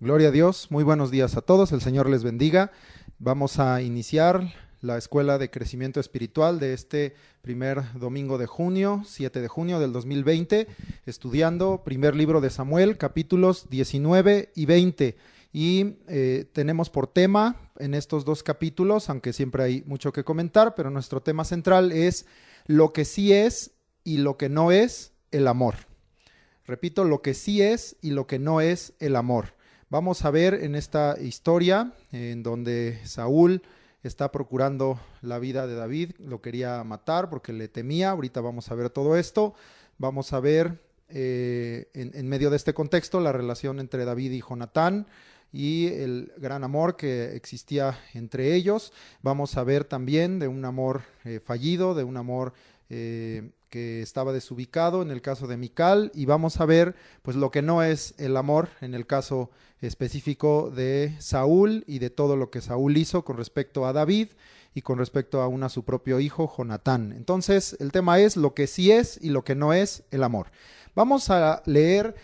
Gloria a Dios, muy buenos días a todos, el Señor les bendiga. Vamos a iniciar la escuela de crecimiento espiritual de este primer domingo de junio, 7 de junio del 2020, estudiando primer libro de Samuel, capítulos 19 y 20. Y tenemos por tema en estos dos capítulos, aunque siempre hay mucho que comentar, pero nuestro tema central es lo que sí es y lo que no es el amor. Repito, lo que sí es y lo que no es el amor. Vamos a ver en esta historia en donde Saúl está procurando la vida de David, lo quería matar porque le temía. Ahorita vamos a ver todo esto. Vamos a ver en medio de este contexto la relación entre David y Jonatán y el gran amor que existía entre ellos. Vamos a ver también de un amor fallido, de un amor que estaba desubicado en el caso de Mical, y vamos a ver pues lo que no es el amor en el caso específico de Saúl y de todo lo que Saúl hizo con respecto a David y con respecto a su propio hijo Jonatán. Entonces el tema es lo que sí es y lo que no es el amor. Vamos a leer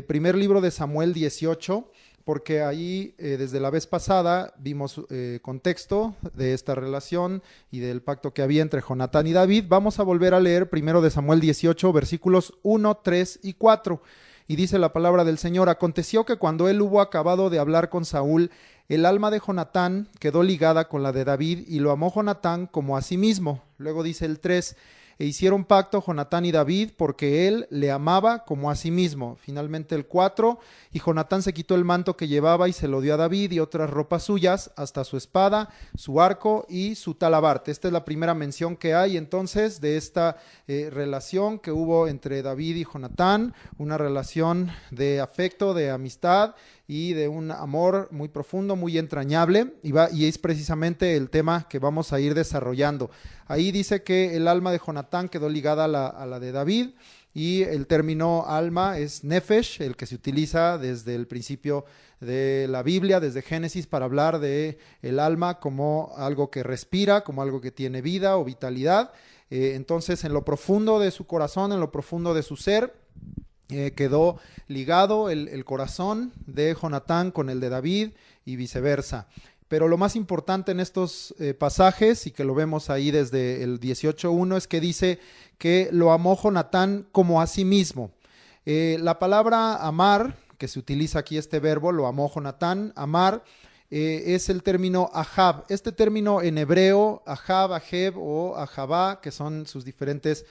primer libro de Samuel 18, porque ahí desde la vez pasada vimos contexto de esta relación y del pacto que había entre Jonatán y David. Vamos a volver a leer primero de Samuel 18, versículos 1, 3 y 4. Y dice la palabra del Señor: aconteció que cuando él hubo acabado de hablar con Saúl, el alma de Jonatán quedó ligada con la de David, y lo amó Jonatán como a sí mismo. Luego dice el 3: e hicieron pacto Jonatán y David, porque él le amaba como a sí mismo. Finalmente el 4: y Jonatán se quitó el manto que llevaba y se lo dio a David y otras ropas suyas, hasta su espada, su arco y su talabarte. Esta es la primera mención que hay entonces de esta relación que hubo entre David y Jonatán, una relación de afecto, de amistad y de un amor muy profundo, muy entrañable, y es precisamente el tema que vamos a ir desarrollando. Ahí dice que el alma de Jonatán quedó ligada a la de David, y el término alma es nefesh, el que se utiliza desde el principio de la Biblia, desde Génesis, para hablar de el alma como algo que respira, como algo que tiene vida o vitalidad. Entonces, en lo profundo de su corazón, en lo profundo de su ser, quedó ligado el corazón de Jonatán con el de David y viceversa. Pero lo más importante en estos pasajes, y que lo vemos ahí desde el 18:1, es que dice que lo amó Jonatán como a sí mismo. La palabra amar, que se utiliza aquí este verbo, lo amó Jonatán, amar, es el término ahab. Este término en hebreo, ahab, aheb o ahabá, que son sus diferentes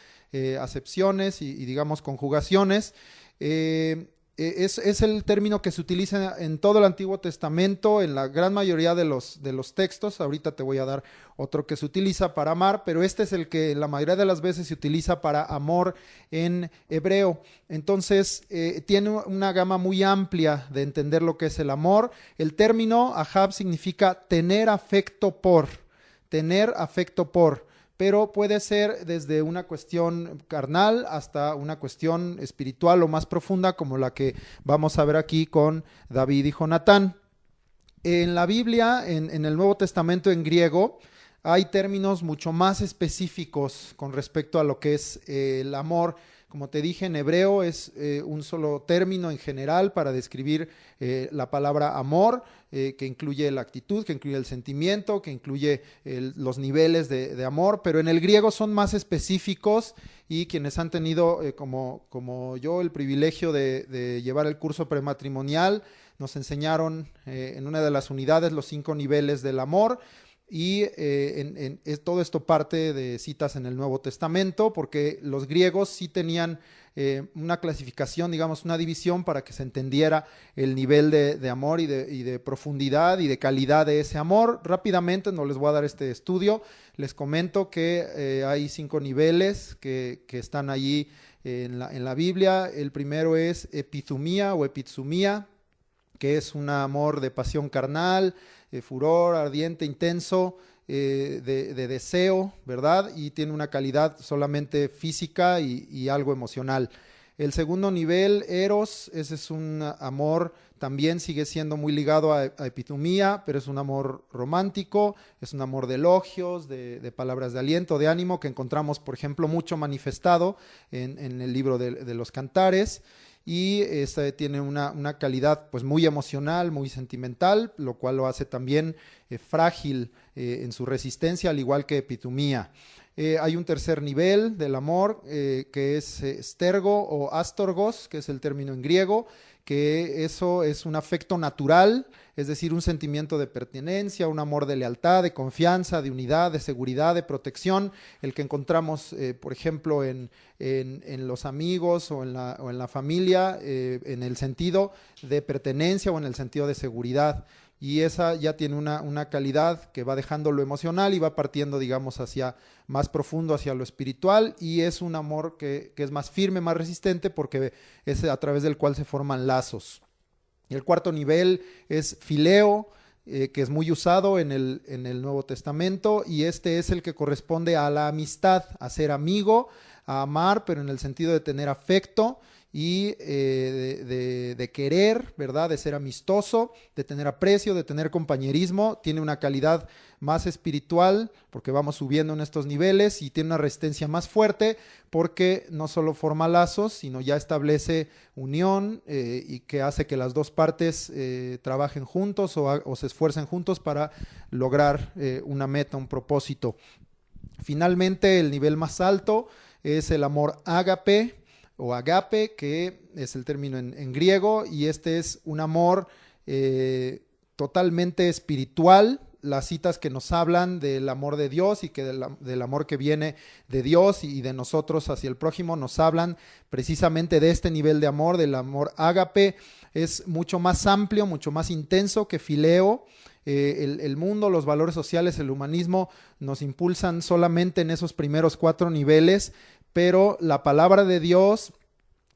acepciones y digamos conjugaciones, es el término que se utiliza en todo el Antiguo Testamento, en la gran mayoría de los textos. Ahorita te voy a dar otro que se utiliza para amar, pero este es el que la mayoría de las veces se utiliza para amor en hebreo. Entonces tiene una gama muy amplia de entender lo que es el amor. El término ahab significa tener afecto por, pero puede ser desde una cuestión carnal hasta una cuestión espiritual o más profunda, como la que vamos a ver aquí con David y Jonatán. En la Biblia, en el Nuevo Testamento en griego, hay términos mucho más específicos con respecto a lo que es el amor. Como te dije, en hebreo es un solo término en general para describir la palabra amor, que incluye la actitud, que incluye el sentimiento, que incluye los niveles de amor, pero en el griego son más específicos, y quienes han tenido, como yo, el privilegio de llevar el curso prematrimonial, nos enseñaron en una de las unidades los 5 niveles del amor. Y todo esto parte de citas en el Nuevo Testamento, porque los griegos sí tenían una clasificación, digamos, una división para que se entendiera el nivel de amor y de profundidad y de calidad de ese amor. Rápidamente, no les voy a dar este estudio, les comento que hay 5 niveles que están allí en la Biblia. El primero es epithumía o epitsumía, que es un amor de pasión carnal, furor ardiente, intenso, de deseo, ¿verdad? Y tiene una calidad solamente física y algo emocional. El segundo nivel, eros, ese es un amor, también sigue siendo muy ligado a epitumía, pero es un amor romántico, es un amor de elogios, de palabras de aliento, de ánimo, que encontramos, por ejemplo, mucho manifestado en el libro de los Cantares. y tiene una calidad pues muy emocional, muy sentimental, lo cual lo hace también frágil en su resistencia, al igual que epitumía. Hay un tercer nivel del amor que es stergo o astorgos, que es el término en griego, que eso es un afecto natural, es decir, un sentimiento de pertenencia, un amor de lealtad, de confianza, de unidad, de seguridad, de protección, el que encontramos, por ejemplo, en los amigos o en la familia, en el sentido de pertenencia o en el sentido de seguridad. Y esa ya tiene una calidad que va dejando lo emocional y va partiendo, digamos, hacia más profundo, hacia lo espiritual, y es un amor que es más firme, más resistente, porque es a través del cual se forman lazos. Y el cuarto nivel es fileo, que es muy usado en el Nuevo Testamento, y este es el que corresponde a la amistad, a ser amigo, a amar, pero en el sentido de tener afecto y de querer, ¿verdad? De ser amistoso, de tener aprecio, de tener compañerismo. Tiene una calidad más espiritual porque vamos subiendo en estos niveles, y tiene una resistencia más fuerte porque no solo forma lazos, sino ya establece unión y que hace que las dos partes trabajen juntos o se esfuercen juntos para lograr una meta, un propósito. Finalmente, el nivel más alto es el amor ágape o agape, que es el término en griego, y este es un amor totalmente espiritual. Las citas que nos hablan del amor de Dios y que del amor que viene de Dios y de nosotros hacia el prójimo nos hablan precisamente de este nivel de amor, del amor ágape. Es mucho más amplio, mucho más intenso que fileo. El mundo, los valores sociales, el humanismo nos impulsan solamente en esos primeros 4 niveles, pero la palabra de Dios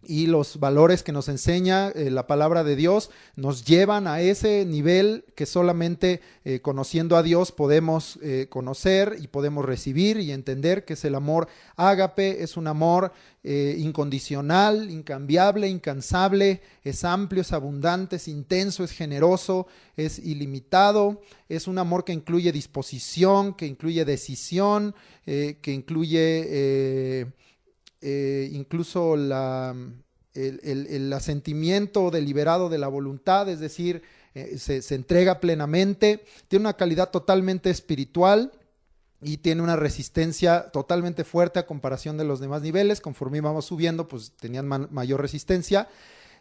y los valores que nos enseña la palabra de Dios nos llevan a ese nivel que solamente conociendo a Dios podemos conocer y podemos recibir y entender, que es el amor ágape. Es un amor incondicional, incambiable, incansable, es amplio, es abundante, es intenso, es generoso, es ilimitado. Es un amor que incluye disposición, que incluye decisión, que incluye incluso el asentimiento deliberado de la voluntad, es decir, se entrega plenamente. Tiene una calidad totalmente espiritual y tiene una resistencia totalmente fuerte a comparación de los demás niveles. Conforme íbamos subiendo, pues tenían mayor resistencia.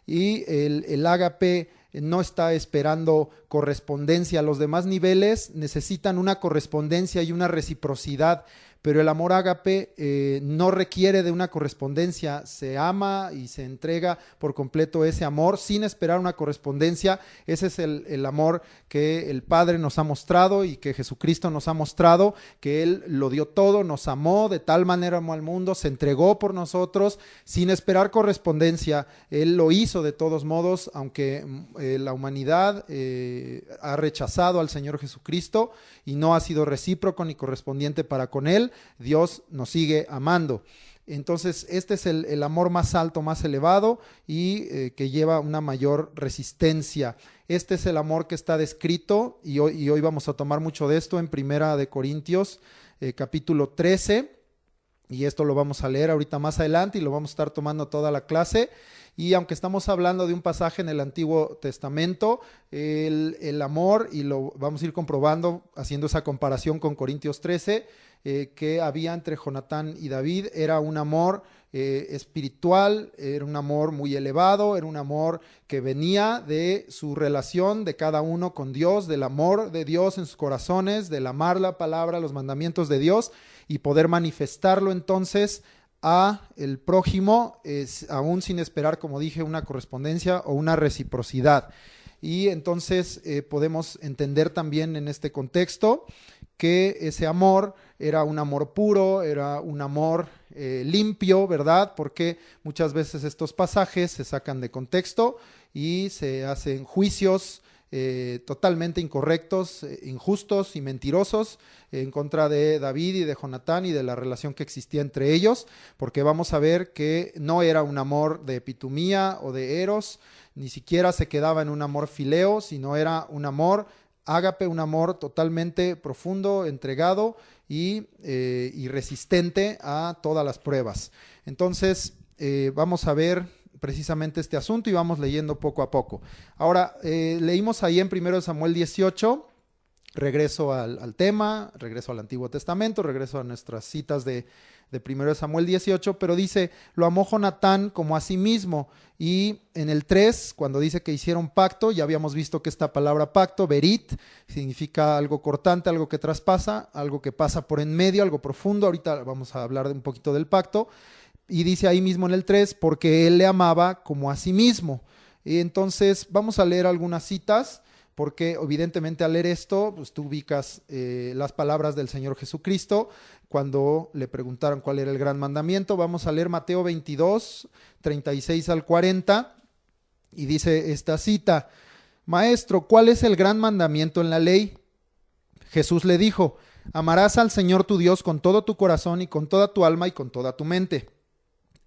Y el ágape no está esperando correspondencia. Los demás niveles necesitan una correspondencia y una reciprocidad, pero el amor ágape no requiere de una correspondencia. Se ama y se entrega por completo ese amor sin esperar una correspondencia. Ese es el amor que el Padre nos ha mostrado y que Jesucristo nos ha mostrado, que Él lo dio todo, nos amó, de tal manera amó al mundo, se entregó por nosotros sin esperar correspondencia. Él lo hizo de todos modos, aunque la humanidad ha rechazado al Señor Jesucristo y no ha sido recíproco ni correspondiente para con Él. Dios nos sigue amando. Entonces, este es el amor más alto, más elevado y que lleva una mayor resistencia. Este es el amor que está descrito y hoy vamos a tomar mucho de esto en Primera de Corintios, capítulo 13. Y esto lo vamos a leer ahorita más adelante y lo vamos a estar tomando toda la clase. Y aunque estamos hablando de un pasaje en el Antiguo Testamento, el amor, y lo vamos a ir comprobando haciendo esa comparación con Corintios 13, que había entre Jonatán y David, era un amor espiritual, era un amor muy elevado, era un amor que venía de su relación de cada uno con Dios, del amor de Dios en sus corazones, del amar la palabra, los mandamientos de Dios, y poder manifestarlo entonces a el prójimo, aún sin esperar, como dije, una correspondencia o una reciprocidad. Y entonces podemos entender también en este contexto que ese amor era un amor puro, era un amor limpio, ¿verdad? Porque muchas veces estos pasajes se sacan de contexto y se hacen juicios totalmente incorrectos, injustos y mentirosos en contra de David y de Jonatán y de la relación que existía entre ellos, porque vamos a ver que no era un amor de epitumía o de eros, ni siquiera se quedaba en un amor fileo, sino era un amor ágape, un amor totalmente profundo, entregado y resistente a todas las pruebas. Entonces vamos a ver precisamente este asunto y vamos leyendo poco a poco. Ahora, leímos ahí en 1 Samuel 18, regreso al tema, regreso al Antiguo Testamento, regreso a nuestras citas de 1 Samuel 18, pero dice, lo amó Jonatán como a sí mismo. Y en el 3, cuando dice que hicieron pacto, ya habíamos visto que esta palabra pacto, berit, significa algo cortante, algo que traspasa, algo que pasa por en medio, algo profundo. Ahorita vamos a hablar un poquito del pacto. Y dice ahí mismo en el 3, porque él le amaba como a sí mismo. Y entonces vamos a leer algunas citas, porque evidentemente al leer esto, pues tú ubicas las palabras del Señor Jesucristo cuando le preguntaron cuál era el gran mandamiento. Vamos a leer Mateo 22, 36 al 40, y dice esta cita: Maestro, ¿cuál es el gran mandamiento en la ley? Jesús le dijo: amarás al Señor tu Dios con todo tu corazón y con toda tu alma y con toda tu mente.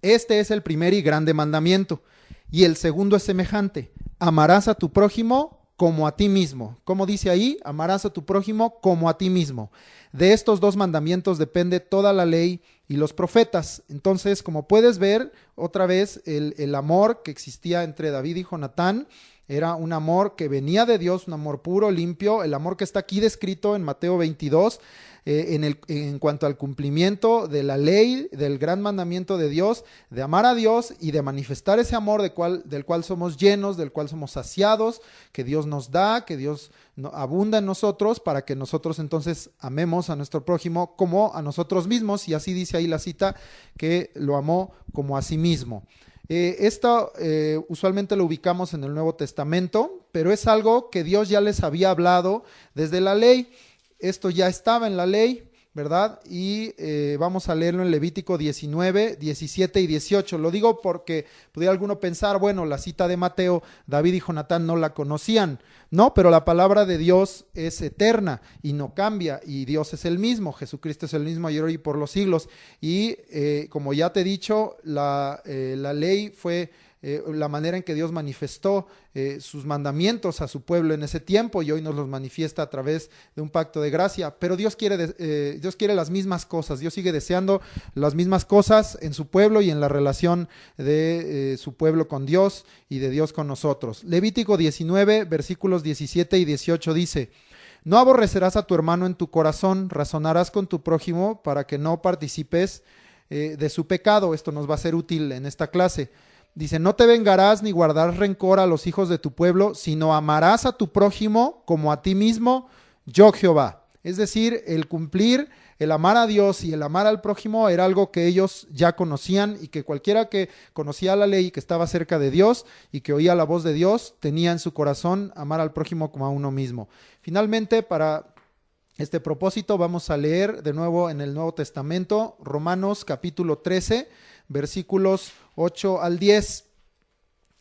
Este es el primer y grande mandamiento. Y el segundo es semejante: amarás a tu prójimo como a ti mismo. Como dice ahí, amarás a tu prójimo como a ti mismo. De estos dos mandamientos depende toda la ley y los profetas. Entonces, como puedes ver, otra vez el amor que existía entre David y Jonatán era un amor que venía de Dios, un amor puro, limpio, el amor que está aquí descrito en Mateo 22, en cuanto al cumplimiento de la ley, del gran mandamiento de Dios, de amar a Dios y de manifestar ese amor del cual somos llenos, del cual somos saciados, que Dios nos da, que Dios abunda en nosotros, para que nosotros entonces amemos a nuestro prójimo como a nosotros mismos, y así dice ahí la cita, que lo amó como a sí mismo. Esto usualmente lo ubicamos en el Nuevo Testamento, pero es algo que Dios ya les había hablado desde la ley. Esto ya estaba en la ley, ¿verdad? Y vamos a leerlo en Levítico 19, 17 y 18. Lo digo porque pudiera alguno pensar, bueno, la cita de Mateo, David y Jonatán no la conocían. No, pero la palabra de Dios es eterna y no cambia, y Dios es el mismo, Jesucristo es el mismo ayer, hoy y por los siglos. Y como ya te he dicho, la ley fue la manera en que Dios manifestó sus mandamientos a su pueblo en ese tiempo, y hoy nos los manifiesta a través de un pacto de gracia. Pero Dios quiere las mismas cosas. Dios sigue deseando las mismas cosas en su pueblo y en la relación de su pueblo con Dios y de Dios con nosotros. Levítico 19, versículos 17 y 18 dice: no aborrecerás a tu hermano en tu corazón, razonarás con tu prójimo para que no participes de su pecado. Esto nos va a ser útil en esta clase. Dice: no te vengarás ni guardarás rencor a los hijos de tu pueblo, sino amarás a tu prójimo como a ti mismo, yo Jehová. Es decir, el cumplir, el amar a Dios y el amar al prójimo era algo que ellos ya conocían, y que cualquiera que conocía la ley y que estaba cerca de Dios y que oía la voz de Dios tenía en su corazón amar al prójimo como a uno mismo. Finalmente, para este propósito, vamos a leer de nuevo en el Nuevo Testamento, Romanos capítulo 13, versículos 8 al 10.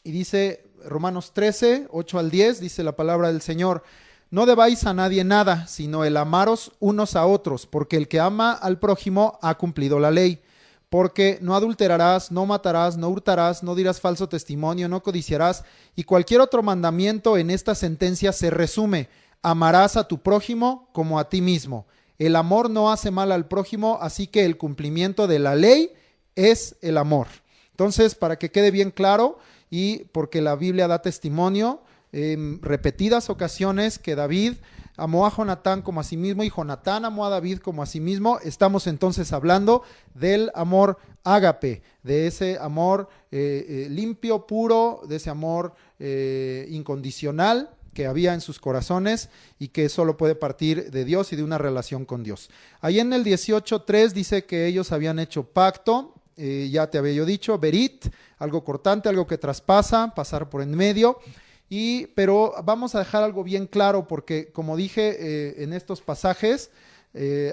Y dice Romanos 13, 8 al 10, dice la palabra del Señor: no debáis a nadie nada, sino el amaros unos a otros, porque el que ama al prójimo ha cumplido la ley. Porque no adulterarás, no matarás, no hurtarás, no dirás falso testimonio, no codiciarás, y cualquier otro mandamiento en esta sentencia se resume: amarás a tu prójimo como a ti mismo. El amor no hace mal al prójimo, así que el cumplimiento de la ley es el amor. Entonces, para que quede bien claro, y porque la Biblia da testimonio en repetidas ocasiones que David amó a Jonatán como a sí mismo y Jonatán amó a David como a sí mismo, estamos entonces hablando del amor ágape, de ese amor limpio, puro, de ese amor incondicional que había en sus corazones y que solo puede partir de Dios y de una relación con Dios. Ahí en el 18:3 dice que ellos habían hecho pacto. Ya te había yo dicho, berit, algo cortante, algo que traspasa, pasar por en medio. Pero vamos a dejar algo bien claro, porque como dije en estos pasajes,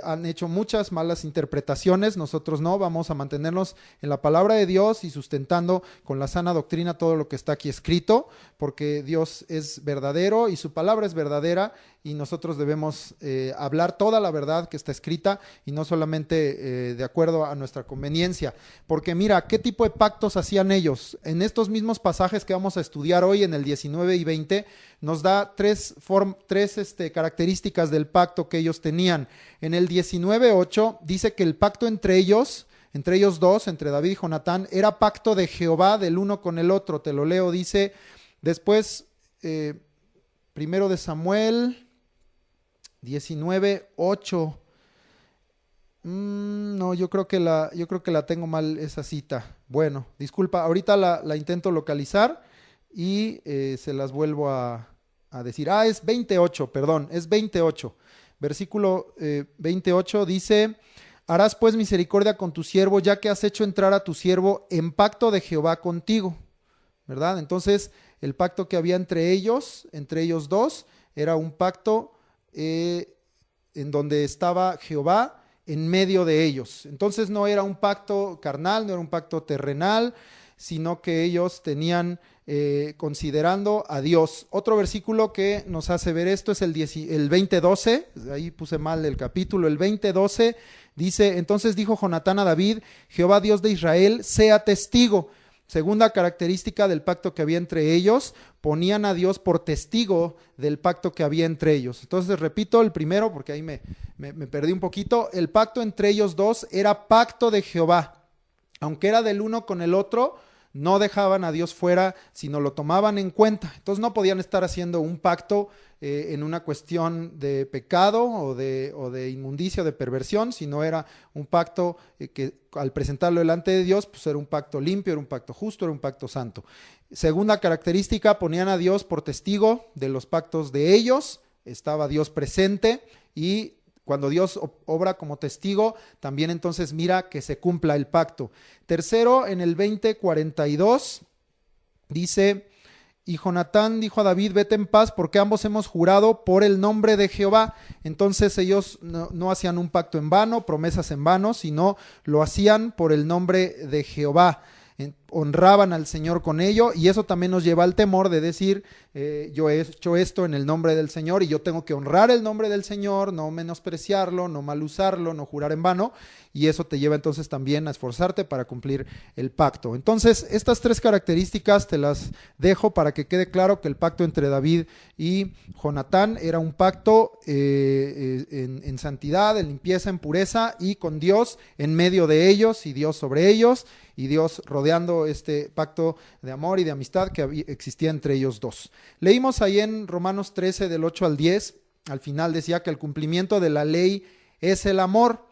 han hecho muchas malas interpretaciones. Nosotros no, vamos a mantenernos en la palabra de Dios y sustentando con la sana doctrina todo lo que está aquí escrito, porque Dios es verdadero y su palabra es verdadera, y nosotros debemos hablar toda la verdad que está escrita y no solamente de acuerdo a nuestra conveniencia. Porque mira, ¿qué tipo de pactos hacían ellos? En estos mismos pasajes que vamos a estudiar hoy, en el 19 y 20, nos da tres características del pacto que ellos tenían. En el 19:8 dice que el pacto entre ellos, entre ellos dos, entre David y Jonatán, era pacto de Jehová del uno con el otro. Te lo leo, dice después, primero de Samuel 19:8. No, yo creo que la tengo mal esa cita. Bueno, disculpa, ahorita la intento localizar y se las vuelvo a decir. Es 28, perdón, es 28. Versículo 28 dice: harás pues misericordia con tu siervo, ya que has hecho entrar a tu siervo en pacto de Jehová contigo, ¿verdad? Entonces, el pacto que había entre ellos dos, era un pacto en donde estaba Jehová en medio de ellos. Entonces no era un pacto carnal, no era un pacto terrenal, sino que ellos tenían considerando a Dios. Otro versículo que nos hace ver esto es el 20:12, ahí puse mal el capítulo, el 20:12 dice: entonces dijo Jonatán a David, Jehová Dios de Israel sea testigo. Segunda característica del pacto que había entre ellos, ponían a Dios por testigo del pacto que había entre ellos. Entonces repito el primero porque ahí me perdí un poquito. El pacto entre ellos dos era pacto de Jehová. Aunque era del uno con el otro, no dejaban a Dios fuera, sino lo tomaban en cuenta. Entonces no podían estar haciendo un pacto en una cuestión de pecado o de inmundicia o de perversión, sino era un pacto que al presentarlo delante de Dios, pues era un pacto limpio, era un pacto justo, era un pacto santo. Segunda característica, ponían a Dios por testigo de los pactos de ellos, estaba Dios presente, y cuando Dios obra como testigo, también entonces mira que se cumpla el pacto. Tercero, en el 20:42 dice: y Jonatán dijo a David, vete en paz, porque ambos hemos jurado por el nombre de Jehová. Entonces ellos no hacían un pacto en vano, promesas en vano, sino lo hacían por el nombre de Jehová. Honraban al Señor con ello, y eso también nos lleva al temor de decir, yo he hecho esto en el nombre del Señor y yo tengo que honrar el nombre del Señor, no menospreciarlo, no mal usarlo, no jurar en vano, y eso te lleva entonces también a esforzarte para cumplir el pacto. Entonces, estas tres características te las dejo para que quede claro que el pacto entre David y Jonatán era un pacto en santidad, en limpieza, en pureza, y con Dios en medio de ellos y Dios sobre ellos, y Dios rodeando este pacto de amor y de amistad que existía entre ellos dos. Leímos ahí en Romanos 13 del 8 al 10, al final decía que el cumplimiento de la ley es el amor,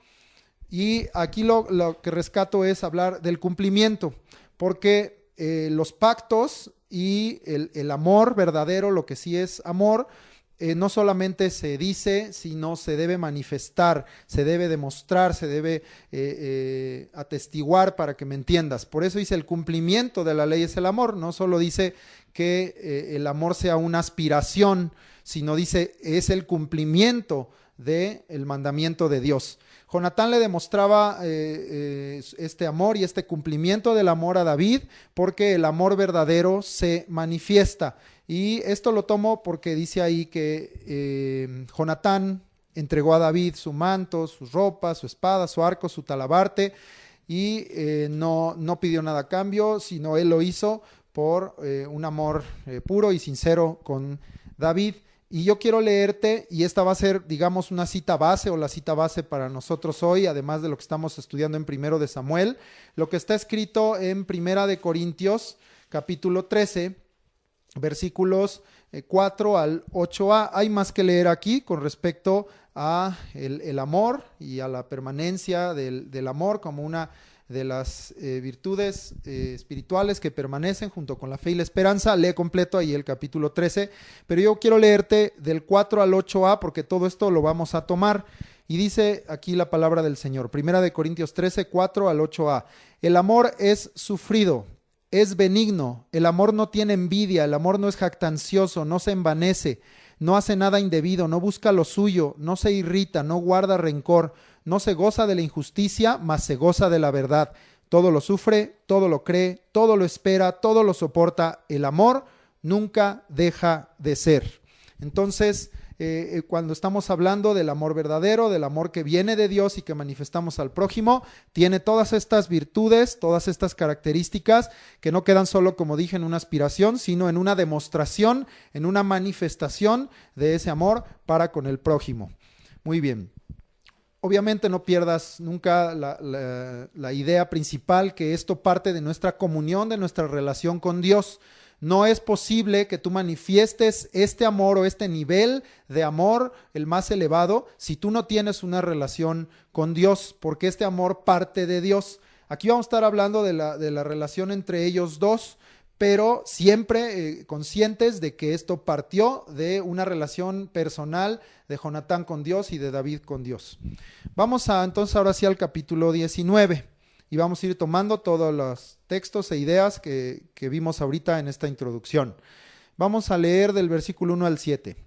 y aquí lo que rescato es hablar del cumplimiento, porque los pactos y el amor verdadero, lo que sí es amor, no solamente se dice, sino se debe manifestar, se debe demostrar, se debe atestiguar, para que me entiendas. Por eso dice el cumplimiento de la ley es el amor. No solo dice que el amor sea una aspiración, sino dice es el cumplimiento del mandamiento de Dios. Jonatán le demostraba este amor y este cumplimiento del amor a David, porque el amor verdadero se manifiesta. Y esto lo tomo porque dice ahí que Jonatán entregó a David su manto, sus ropas, su espada, su arco, su talabarte, y no pidió nada a cambio, sino él lo hizo por un amor puro y sincero con David. Y yo quiero leerte, y esta va a ser, digamos, una cita base, o la cita base para nosotros hoy, además de lo que estamos estudiando en Primero de Samuel, lo que está escrito en Primera de Corintios, capítulo 13, versículos 4 al 8a. Hay más que leer aquí con respecto a el amor y a la permanencia del amor como una de las virtudes espirituales que permanecen junto con la fe y la esperanza. Lee completo ahí el capítulo 13, pero yo quiero leerte del 4 al 8a, porque todo esto lo vamos a tomar. Y dice aquí la palabra del Señor, Primera de Corintios 13, 4 al 8a. El amor es sufrido, es benigno, el amor no tiene envidia, el amor no es jactancioso, no se envanece, no hace nada indebido, no busca lo suyo, no se irrita, no guarda rencor, no se goza de la injusticia, mas se goza de la verdad. Todo lo sufre, todo lo cree, todo lo espera, todo lo soporta. El amor nunca deja de ser. Entonces, cuando estamos hablando del amor verdadero, del amor que viene de Dios y que manifestamos al prójimo, tiene todas estas virtudes, todas estas características que no quedan solo, como dije, en una aspiración, sino en una demostración, en una manifestación de ese amor para con el prójimo. Muy bien. obviamente no pierdas nunca la idea principal, que esto parte de nuestra comunión, de nuestra relación con Dios. No es posible que tú manifiestes este amor o este nivel de amor, el más elevado, si tú no tienes una relación con Dios, porque este amor parte de Dios. Aquí vamos a estar hablando de la relación entre ellos dos, pero siempre conscientes de que esto partió de una relación personal de Jonatán con Dios y de David con Dios. Vamos entonces ahora sí al capítulo 19. Y vamos a ir tomando todos los textos e ideas que vimos ahorita en esta introducción. Vamos a leer del versículo 1 al 7.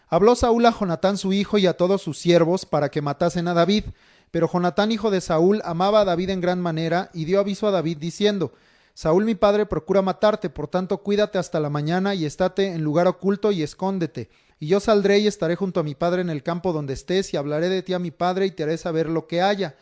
Habló Saúl a Jonatán su hijo y a todos sus siervos para que matasen a David. Pero Jonatán, hijo de Saúl, amaba a David en gran manera y dio aviso a David diciendo: Saúl mi padre procura matarte, por tanto cuídate hasta la mañana y estate en lugar oculto y escóndete. Y yo saldré y estaré junto a mi padre en el campo donde estés y hablaré de ti a mi padre y te haré saber lo que haya.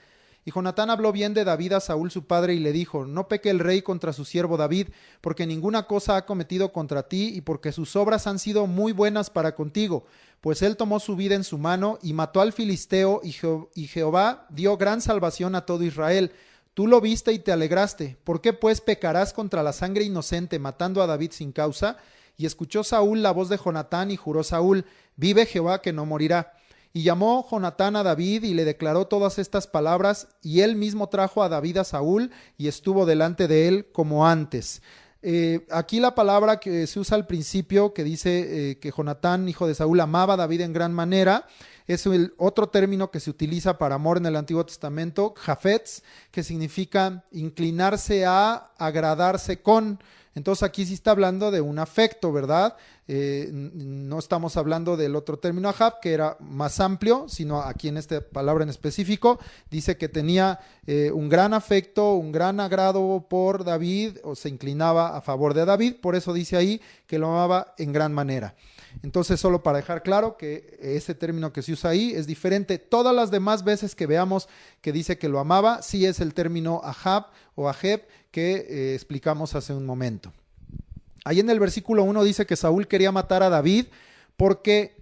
Y Jonatán habló bien de David a Saúl su padre y le dijo: No peque el rey contra su siervo David, porque ninguna cosa ha cometido contra ti y porque sus obras han sido muy buenas para contigo. Pues él tomó su vida en su mano y mató al filisteo y Jehová dio gran salvación a todo Israel. Tú lo viste y te alegraste. ¿Por qué pues pecarás contra la sangre inocente matando a David sin causa? Y escuchó Saúl la voz de Jonatán y juró Saúl: Vive Jehová que no morirá. Y llamó Jonatán a David y le declaró todas estas palabras, y él mismo trajo a David a Saúl y estuvo delante de él como antes. Aquí la palabra que se usa al principio, que dice que Jonatán, hijo de Saúl, amaba a David en gran manera, es el otro término que se utiliza para amor en el Antiguo Testamento, jafetz, que significa inclinarse a, agradarse con. Entonces aquí sí está hablando de un afecto, ¿verdad? No estamos hablando del otro término ahab, que era más amplio, sino aquí en esta palabra en específico, dice que tenía un gran afecto, un gran agrado por David, o se inclinaba a favor de David, por eso dice ahí que lo amaba en gran manera. Entonces, solo para dejar claro que ese término que se usa ahí es diferente. Todas las demás veces que veamos que dice que lo amaba, sí es el término ahab o aheb que explicamos hace un momento. Ahí en el versículo 1 dice que Saúl quería matar a David porque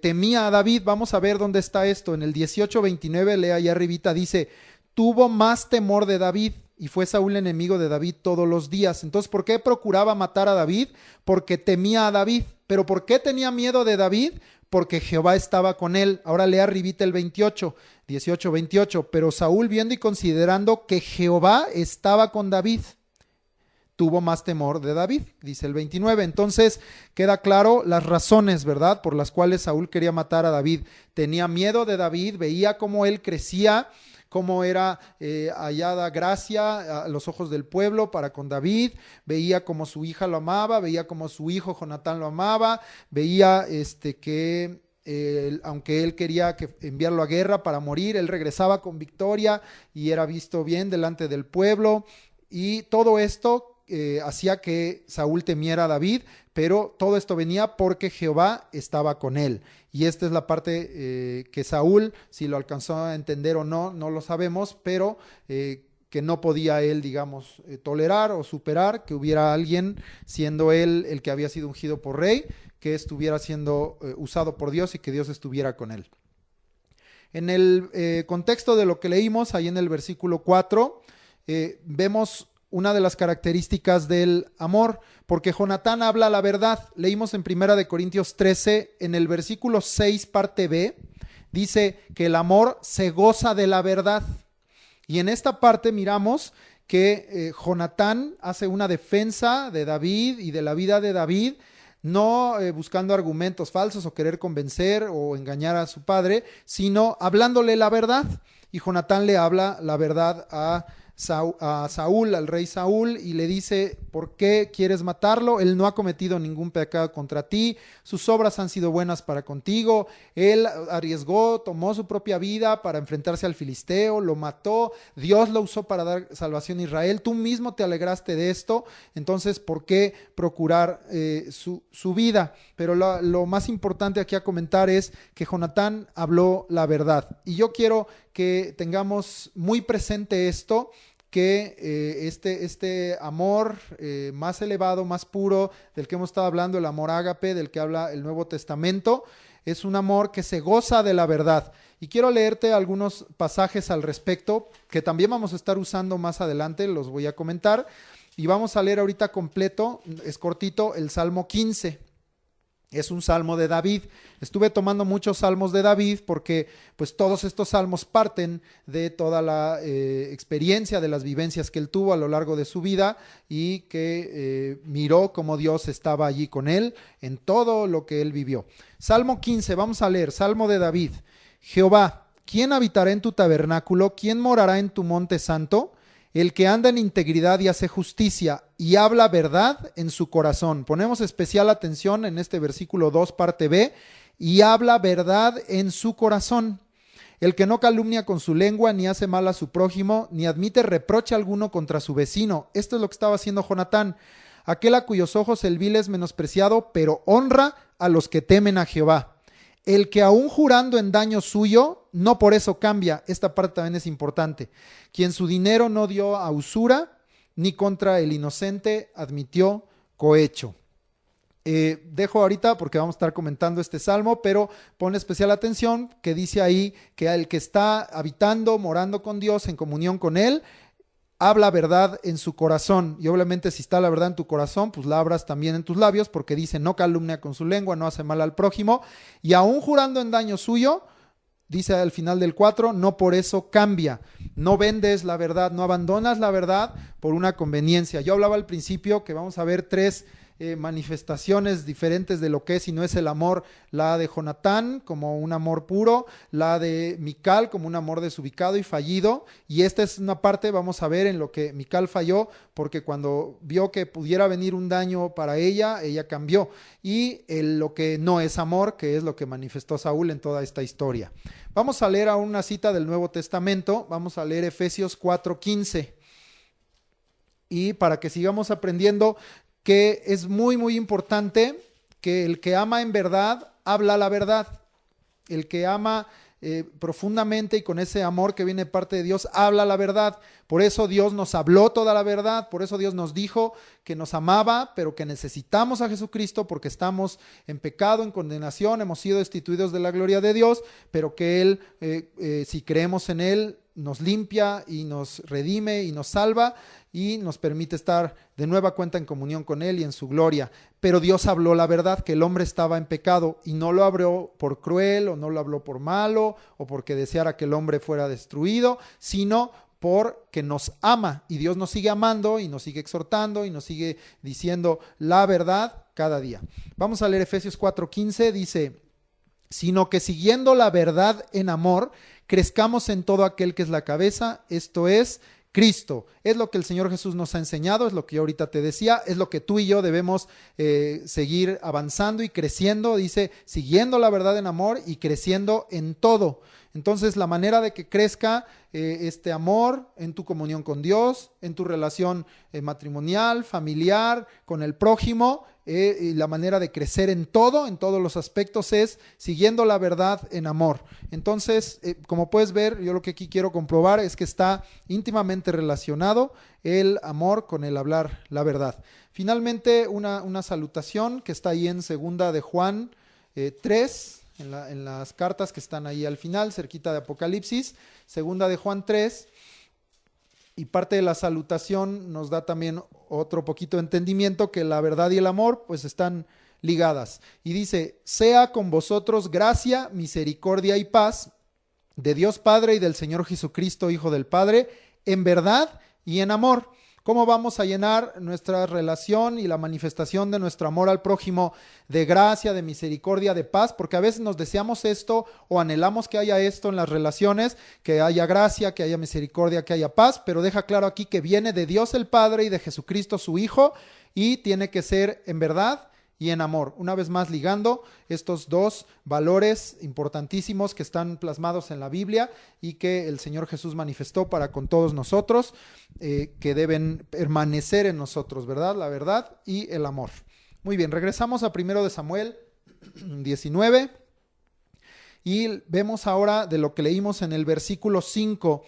temía a David. Vamos a ver dónde está esto. En el 18:29, lea ahí arribita, dice: tuvo más temor de David. Y fue Saúl enemigo de David todos los días. Entonces, ¿por qué procuraba matar a David? Porque temía a David. ¿Pero por qué tenía miedo de David? Porque Jehová estaba con él. Ahora lea arribita el 18:28. Pero Saúl, viendo y considerando que Jehová estaba con David, tuvo más temor de David, dice el 29. Entonces queda claro las razones, ¿verdad?, por las cuales Saúl quería matar a David. Tenía miedo de David, veía cómo él crecía, cómo era hallada gracia a los ojos del pueblo para con David, veía cómo su hija lo amaba, veía cómo su hijo Jonatán lo amaba, veía que aunque él quería enviarlo a guerra para morir, él regresaba con victoria y era visto bien delante del pueblo, y todo esto hacía que Saúl temiera a David, pero todo esto venía porque Jehová estaba con él. Y esta es la parte que Saúl, si lo alcanzó a entender o no, no lo sabemos, pero que no podía él, digamos, tolerar o superar que hubiera alguien, siendo él el que había sido ungido por rey, que estuviera siendo usado por Dios y que Dios estuviera con él. En el contexto de lo que leímos, ahí en el versículo 4, vemos una de las características del amor, porque Jonatán habla la verdad. Leímos en 1 Corintios 13, en el versículo 6, parte B, dice que el amor se goza de la verdad. Y en esta parte miramos que Jonatán hace una defensa de David y de la vida de David, no buscando argumentos falsos o querer convencer o engañar a su padre, sino hablándole la verdad. Y Jonatán le habla la verdad a Saúl, al rey Saúl, y le dice: ¿por qué quieres matarlo? Él no ha cometido ningún pecado contra ti, sus obras han sido buenas para contigo, él arriesgó, tomó su propia vida para enfrentarse al filisteo, lo mató, Dios lo usó para dar salvación a Israel, tú mismo te alegraste de esto, entonces ¿por qué procurar su vida? Pero lo más importante aquí a comentar es que Jonatán habló la verdad, y yo quiero que tengamos muy presente esto, que este amor más elevado, más puro, del que hemos estado hablando, el amor ágape, del que habla el Nuevo Testamento, es un amor que se goza de la verdad. Y quiero leerte algunos pasajes al respecto, que también vamos a estar usando más adelante, los voy a comentar. Y vamos a leer ahorita completo, es cortito, el Salmo 15. Es un salmo de David. Estuve tomando muchos salmos de David porque pues todos estos salmos parten de toda la experiencia, de las vivencias que él tuvo a lo largo de su vida y que miró cómo Dios estaba allí con él en todo lo que él vivió. Salmo 15, vamos a leer, Salmo de David. Jehová, ¿quién habitará en tu tabernáculo? ¿Quién morará en tu monte santo? El que anda en integridad y hace justicia y habla verdad en su corazón. Ponemos especial atención en este versículo 2, parte B, y habla verdad en su corazón. El que no calumnia con su lengua, ni hace mal a su prójimo, ni admite reproche alguno contra su vecino. Esto es lo que estaba haciendo Jonatán. Aquel a cuyos ojos el vil es menospreciado, pero honra a los que temen a Jehová. El que aún jurando en daño suyo, no por eso cambia. Esta parte también es importante. Quien su dinero no dio a usura, ni contra el inocente admitió cohecho. Dejo ahorita porque vamos a estar comentando este salmo, pero pon especial atención que dice ahí que el que está habitando, morando con Dios, en comunión con Él, habla verdad en su corazón. Y obviamente si está la verdad en tu corazón, pues la abras también en tus labios, porque dice no calumnia con su lengua, no hace mal al prójimo, y aún jurando en daño suyo, dice al final del 4, no por eso cambia. No vendes la verdad, no abandonas la verdad por una conveniencia. Yo hablaba al principio que vamos a ver tres manifestaciones diferentes de lo que es y no es el amor. La de Jonatán como un amor puro, la de Mical como un amor desubicado y fallido, y esta es una parte, vamos a ver en lo que Mical falló, porque cuando vio que pudiera venir un daño para ella cambió, y lo que no es amor, que es lo que manifestó Saúl en toda esta historia. Vamos a leer a una cita del Nuevo Testamento, vamos a leer Efesios 4:15, y para que sigamos aprendiendo que es muy muy importante que el que ama en verdad, habla la verdad. El que ama profundamente y con ese amor que viene de parte de Dios, habla la verdad. Por eso Dios nos habló toda la verdad, por eso Dios nos dijo que nos amaba, pero que necesitamos a Jesucristo porque estamos en pecado, en condenación, hemos sido destituidos de la gloria de Dios, pero que Él, si creemos en Él, nos limpia y nos redime y nos salva y nos permite estar de nueva cuenta en comunión con Él y en su gloria. Pero Dios habló la verdad, que el hombre estaba en pecado, y no lo habló por cruel o no lo habló por malo o porque deseara que el hombre fuera destruido, sino porque nos ama, y Dios nos sigue amando y nos sigue exhortando y nos sigue diciendo la verdad cada día. Vamos a leer Efesios 4:15, dice: sino que siguiendo la verdad en amor, crezcamos en todo aquel que es la cabeza, esto es Cristo. Es lo que el Señor Jesús nos ha enseñado, es lo que yo ahorita te decía, es lo que tú y yo debemos seguir avanzando y creciendo. Dice, siguiendo la verdad en amor y creciendo en todo. Entonces, la manera de que crezca este amor en tu comunión con Dios, en tu relación matrimonial, familiar, con el prójimo, y la manera de crecer en todos los aspectos, es siguiendo la verdad en amor. Entonces, como puedes ver, yo lo que aquí quiero comprobar es que está íntimamente relacionado el amor con el hablar la verdad. Finalmente, una salutación que está ahí en segunda de Juan 3, en las cartas que están ahí al final, cerquita de Apocalipsis, segunda de Juan 3, y parte de la salutación nos da también otro poquito de entendimiento que la verdad y el amor pues están ligadas. Y dice, sea con vosotros gracia, misericordia y paz de Dios Padre y del Señor Jesucristo, Hijo del Padre, en verdad y en amor. ¿Cómo vamos a llenar nuestra relación y la manifestación de nuestro amor al prójimo de gracia, de misericordia, de paz? Porque a veces nos deseamos esto o anhelamos que haya esto en las relaciones, que haya gracia, que haya misericordia, que haya paz, pero deja claro aquí que viene de Dios el Padre y de Jesucristo su Hijo, y tiene que ser en verdad y en amor. Una vez más ligando estos dos valores importantísimos que están plasmados en la Biblia y que el Señor Jesús manifestó para con todos nosotros, que deben permanecer en nosotros, ¿verdad? La verdad y el amor. Muy bien, regresamos a 1 de Samuel 19 y vemos ahora de lo que leímos en el versículo 5,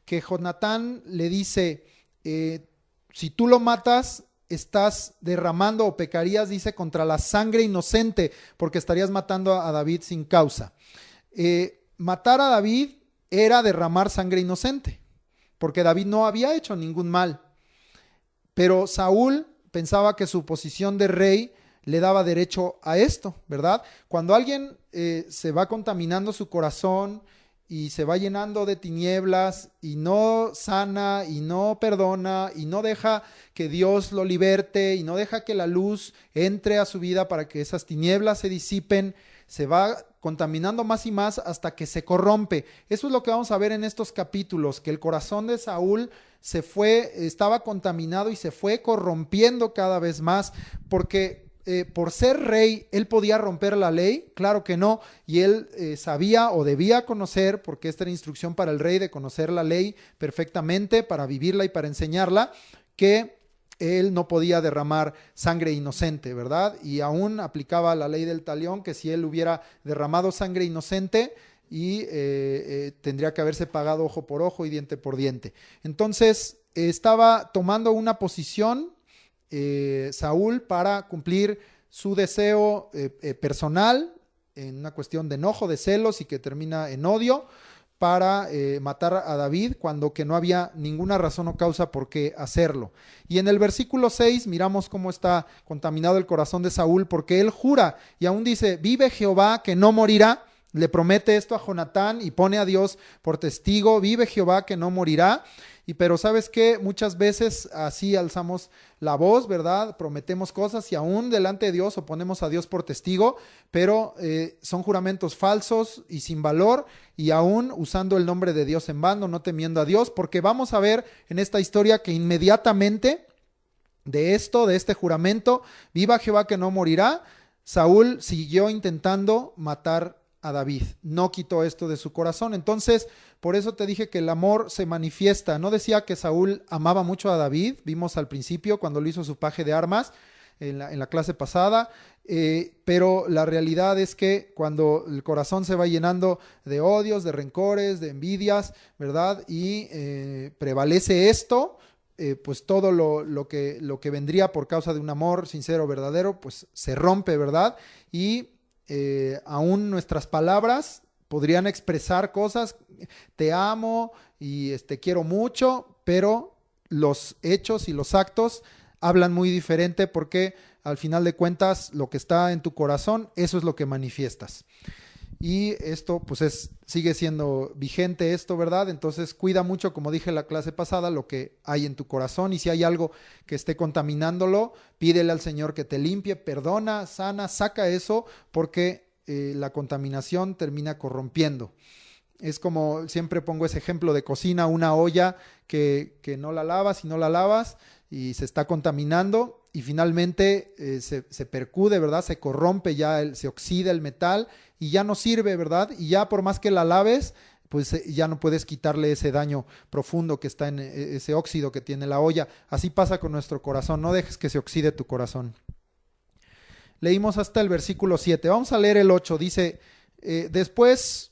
que Jonatán le dice si tú lo matas, estás derramando o pecarías, dice, contra la sangre inocente, porque estarías matando a David sin causa. Matar a David era derramar sangre inocente, porque David no había hecho ningún mal. Pero Saúl pensaba que su posición de rey le daba derecho a esto, ¿verdad? Cuando alguien se va contaminando su corazón y se va llenando de tinieblas y no sana y no perdona y no deja que Dios lo liberte y no deja que la luz entre a su vida para que esas tinieblas se disipen, se va contaminando más y más hasta que se corrompe. Eso es lo que vamos a ver en estos capítulos, que el corazón de Saúl estaba contaminado y se fue corrompiendo cada vez más, porque por ser rey, él podía romper la ley, claro que no, y él sabía o debía conocer, porque esta era instrucción para el rey de conocer la ley perfectamente, para vivirla y para enseñarla, que él no podía derramar sangre inocente, ¿verdad? Y aún aplicaba la ley del talión, que si él hubiera derramado sangre inocente, y tendría que haberse pagado ojo por ojo y diente por diente. Entonces, estaba tomando una posición Saúl para cumplir su deseo personal, en una cuestión de enojo, de celos y que termina en odio, para matar a David cuando que no había ninguna razón o causa por qué hacerlo. Y en el versículo 6 miramos cómo está contaminado el corazón de Saúl, porque él jura y aún dice: vive Jehová que no morirá. Le promete esto a Jonatán y pone a Dios por testigo: vive Jehová que no morirá. Pero ¿sabes qué? Muchas veces así alzamos la voz, ¿verdad? Prometemos cosas y aún delante de Dios o ponemos a Dios por testigo, pero son juramentos falsos y sin valor, y aún usando el nombre de Dios en vano, no temiendo a Dios, porque vamos a ver en esta historia que inmediatamente de este juramento, viva Jehová que no morirá, Saúl siguió intentando matar a David, no quitó esto de su corazón. Entonces, por eso te dije que el amor se manifiesta. No decía que Saúl amaba mucho a David, vimos al principio cuando lo hizo su paje de armas en la clase pasada, pero la realidad es que cuando el corazón se va llenando de odios, de rencores, de envidias, ¿verdad? Y prevalece esto, pues todo lo que vendría por causa de un amor sincero, verdadero, pues se rompe, ¿verdad? Y aún nuestras palabras podrían expresar cosas: te amo y te quiero mucho, pero los hechos y los actos hablan muy diferente, porque al final de cuentas lo que está en tu corazón, eso es lo que manifiestas. Y esto pues sigue siendo vigente esto, ¿verdad? Entonces cuida mucho, como dije en la clase pasada, lo que hay en tu corazón, y si hay algo que esté contaminándolo, pídele al Señor que te limpie, perdona, sana, saca eso, porque la contaminación termina corrompiendo. Es como siempre pongo ese ejemplo de cocina: una olla que no la lavas y no la lavas y se está contaminando, y finalmente se percude, ¿verdad? Se corrompe, se oxida el metal y ya no sirve, ¿verdad? Y ya por más que la laves, pues ya no puedes quitarle ese daño profundo que está en ese óxido que tiene la olla. Así pasa con nuestro corazón, no dejes que se oxide tu corazón. Leímos hasta el versículo 7, vamos a leer el 8, dice: después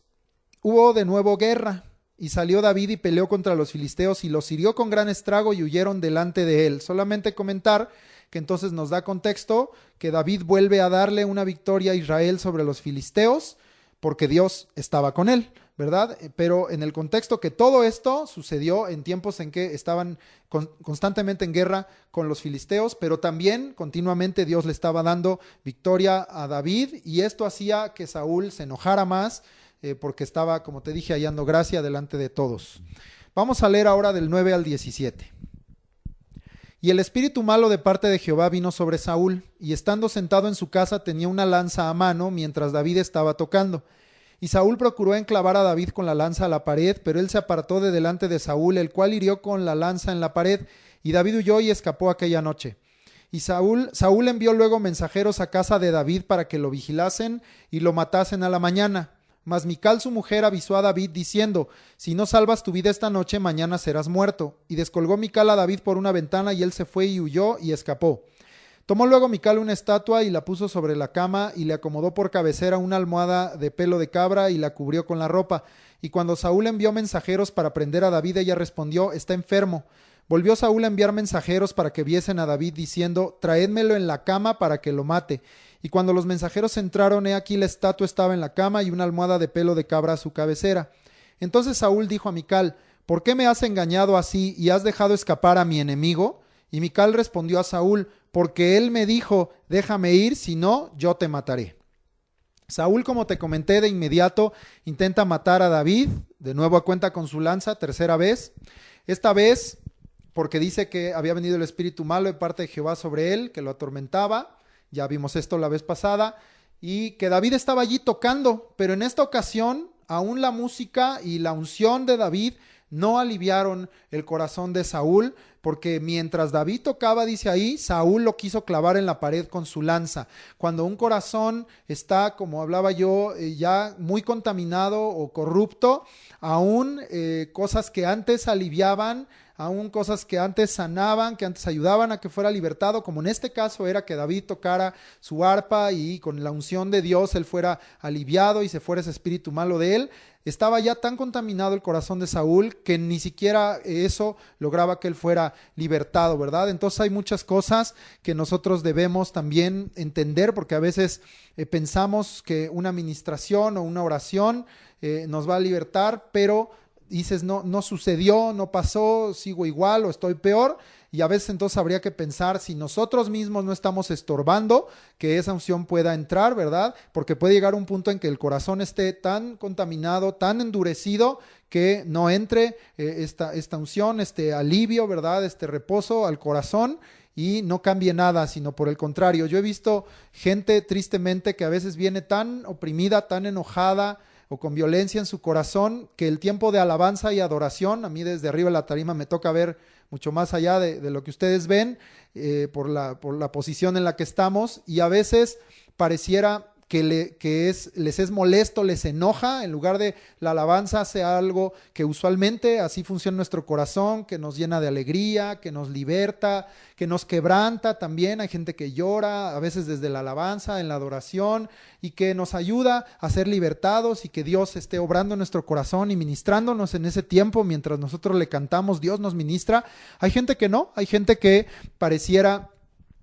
hubo de nuevo guerra, y salió David y peleó contra los filisteos y los hirió con gran estrago y huyeron delante de él. Solamente comentar que entonces nos da contexto que David vuelve a darle una victoria a Israel sobre los filisteos, porque Dios estaba con él, ¿verdad? Pero en el contexto que todo esto sucedió en tiempos en que estaban constantemente en guerra con los filisteos, pero también continuamente Dios le estaba dando victoria a David, y esto hacía que Saúl se enojara más, porque estaba, como te dije, hallando gracia delante de todos. Vamos a leer ahora del 9 al 17. Y el espíritu malo de parte de Jehová vino sobre Saúl, y estando sentado en su casa tenía una lanza a mano mientras David estaba tocando. Y Saúl procuró enclavar a David con la lanza a la pared, pero él se apartó de delante de Saúl, el cual hirió con la lanza en la pared, y David huyó y escapó aquella noche. Y Saúl envió luego mensajeros a casa de David para que lo vigilasen y lo matasen a la mañana. Mas Mical su mujer avisó a David diciendo: si no salvas tu vida esta noche, mañana serás muerto. Y descolgó Mical a David por una ventana, y él se fue y huyó y escapó. Tomó luego Mical una estatua y la puso sobre la cama, y le acomodó por cabecera una almohada de pelo de cabra y la cubrió con la ropa. Y cuando Saúl envió mensajeros para prender a David, ella respondió: está enfermo. Volvió Saúl a enviar mensajeros para que viesen a David, diciendo: traédmelo en la cama para que lo mate. Y cuando los mensajeros entraron, he aquí la estatua estaba en la cama y una almohada de pelo de cabra a su cabecera. Entonces Saúl dijo a Mical: ¿por qué me has engañado así y has dejado escapar a mi enemigo? Y Mical respondió a Saúl: porque él me dijo: déjame ir, si no, yo te mataré. Saúl, como te comenté, de inmediato intenta matar a David, de nuevo a cuenta con su lanza, tercera vez. Esta vez porque dice que había venido el espíritu malo de parte de Jehová sobre él, que lo atormentaba. Ya vimos esto la vez pasada. Y que David estaba allí tocando, pero en esta ocasión aún la música y la unción de David no aliviaron el corazón de Saúl, porque mientras David tocaba, dice ahí, Saúl lo quiso clavar en la pared con su lanza. Cuando un corazón está, como hablaba yo, ya muy contaminado o corrupto, aún cosas que antes aliviaban, aún cosas que antes sanaban, que antes ayudaban a que fuera libertado, como en este caso era que David tocara su arpa y con la unción de Dios él fuera aliviado y se fuera ese espíritu malo de él. Estaba ya tan contaminado el corazón de Saúl que ni siquiera eso lograba que él fuera libertado, ¿verdad? Entonces hay muchas cosas que nosotros debemos también entender, porque a veces pensamos que una ministración o una oración nos va a libertar, pero dices, no sucedió, no pasó, sigo igual o estoy peor. Y a veces entonces habría que pensar si nosotros mismos no estamos estorbando que esa unción pueda entrar, ¿verdad? Porque puede llegar un punto en que el corazón esté tan contaminado, tan endurecido, que no entre esta unción, este alivio, ¿verdad? Este reposo al corazón y no cambie nada, sino por el contrario. Yo he visto gente tristemente que a veces viene tan oprimida, tan enojada, o con violencia en su corazón, que el tiempo de alabanza y adoración, a mí desde arriba de la tarima me toca ver mucho más allá de lo que ustedes ven, por la posición en la que estamos, y a veces pareciera que les es molesto, les enoja, en lugar de la alabanza sea algo que usualmente así funciona nuestro corazón, que nos llena de alegría, que nos liberta, que nos quebranta también. Hay gente que llora, a veces desde la alabanza, en la adoración, y que nos ayuda a ser libertados y que Dios esté obrando en nuestro corazón y ministrándonos en ese tiempo. Mientras nosotros le cantamos, Dios nos ministra. Hay gente que no, hay gente que pareciera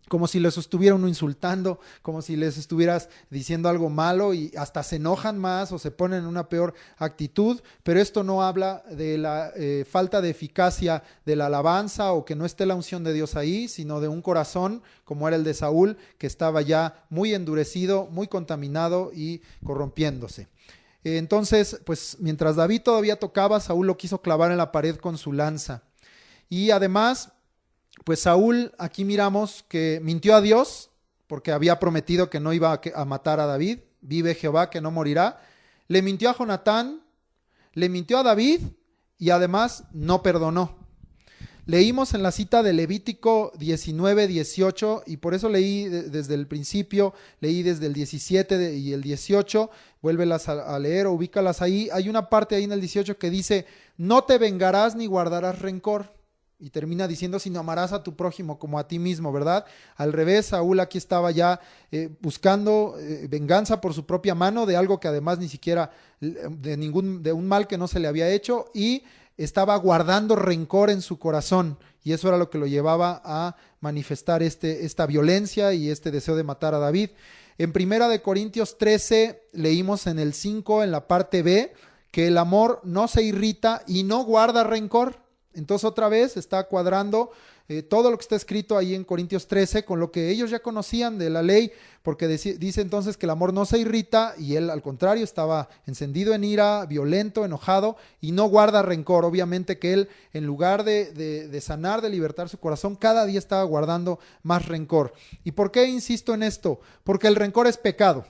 como si les estuviera uno insultando, como si les estuvieras diciendo algo malo y hasta se enojan más o se ponen en una peor actitud, pero esto no habla de la falta de eficacia de la alabanza o que no esté la unción de Dios ahí, sino de un corazón como era el de Saúl, que estaba ya muy endurecido, muy contaminado y corrompiéndose. Entonces, pues mientras David todavía tocaba, Saúl lo quiso clavar en la pared con su lanza. Y además, pues Saúl, aquí miramos que mintió a Dios, porque había prometido que no iba a matar a David. Vive Jehová que no morirá. Le mintió a Jonatán, le mintió a David y además no perdonó. Leímos en la cita de Levítico 19:18 y por eso leí desde el principio, leí desde el 17 y el 18, vuélvelas a leer o ubícalas ahí. Hay una parte ahí en el 18 que dice: no te vengarás ni guardarás rencor. Y termina diciendo: sino amarás a tu prójimo como a ti mismo, ¿verdad? Al revés, Saúl aquí estaba ya buscando venganza por su propia mano de algo que además ni siquiera, de un mal que no se le había hecho, y estaba guardando rencor en su corazón. Y eso era lo que lo llevaba a manifestar esta violencia y este deseo de matar a David. En 1 Corintios 13 leímos en el 5, en la parte B, que el amor no se irrita y no guarda rencor. Entonces otra vez está cuadrando todo lo que está escrito ahí en Corintios 13 con lo que ellos ya conocían de la ley, porque dice entonces que el amor no se irrita y él al contrario estaba encendido en ira, violento, enojado y no guarda rencor. Obviamente que él, en lugar de sanar, de libertar su corazón, cada día estaba guardando más rencor. ¿Y por qué insisto en esto? Porque el rencor es pecado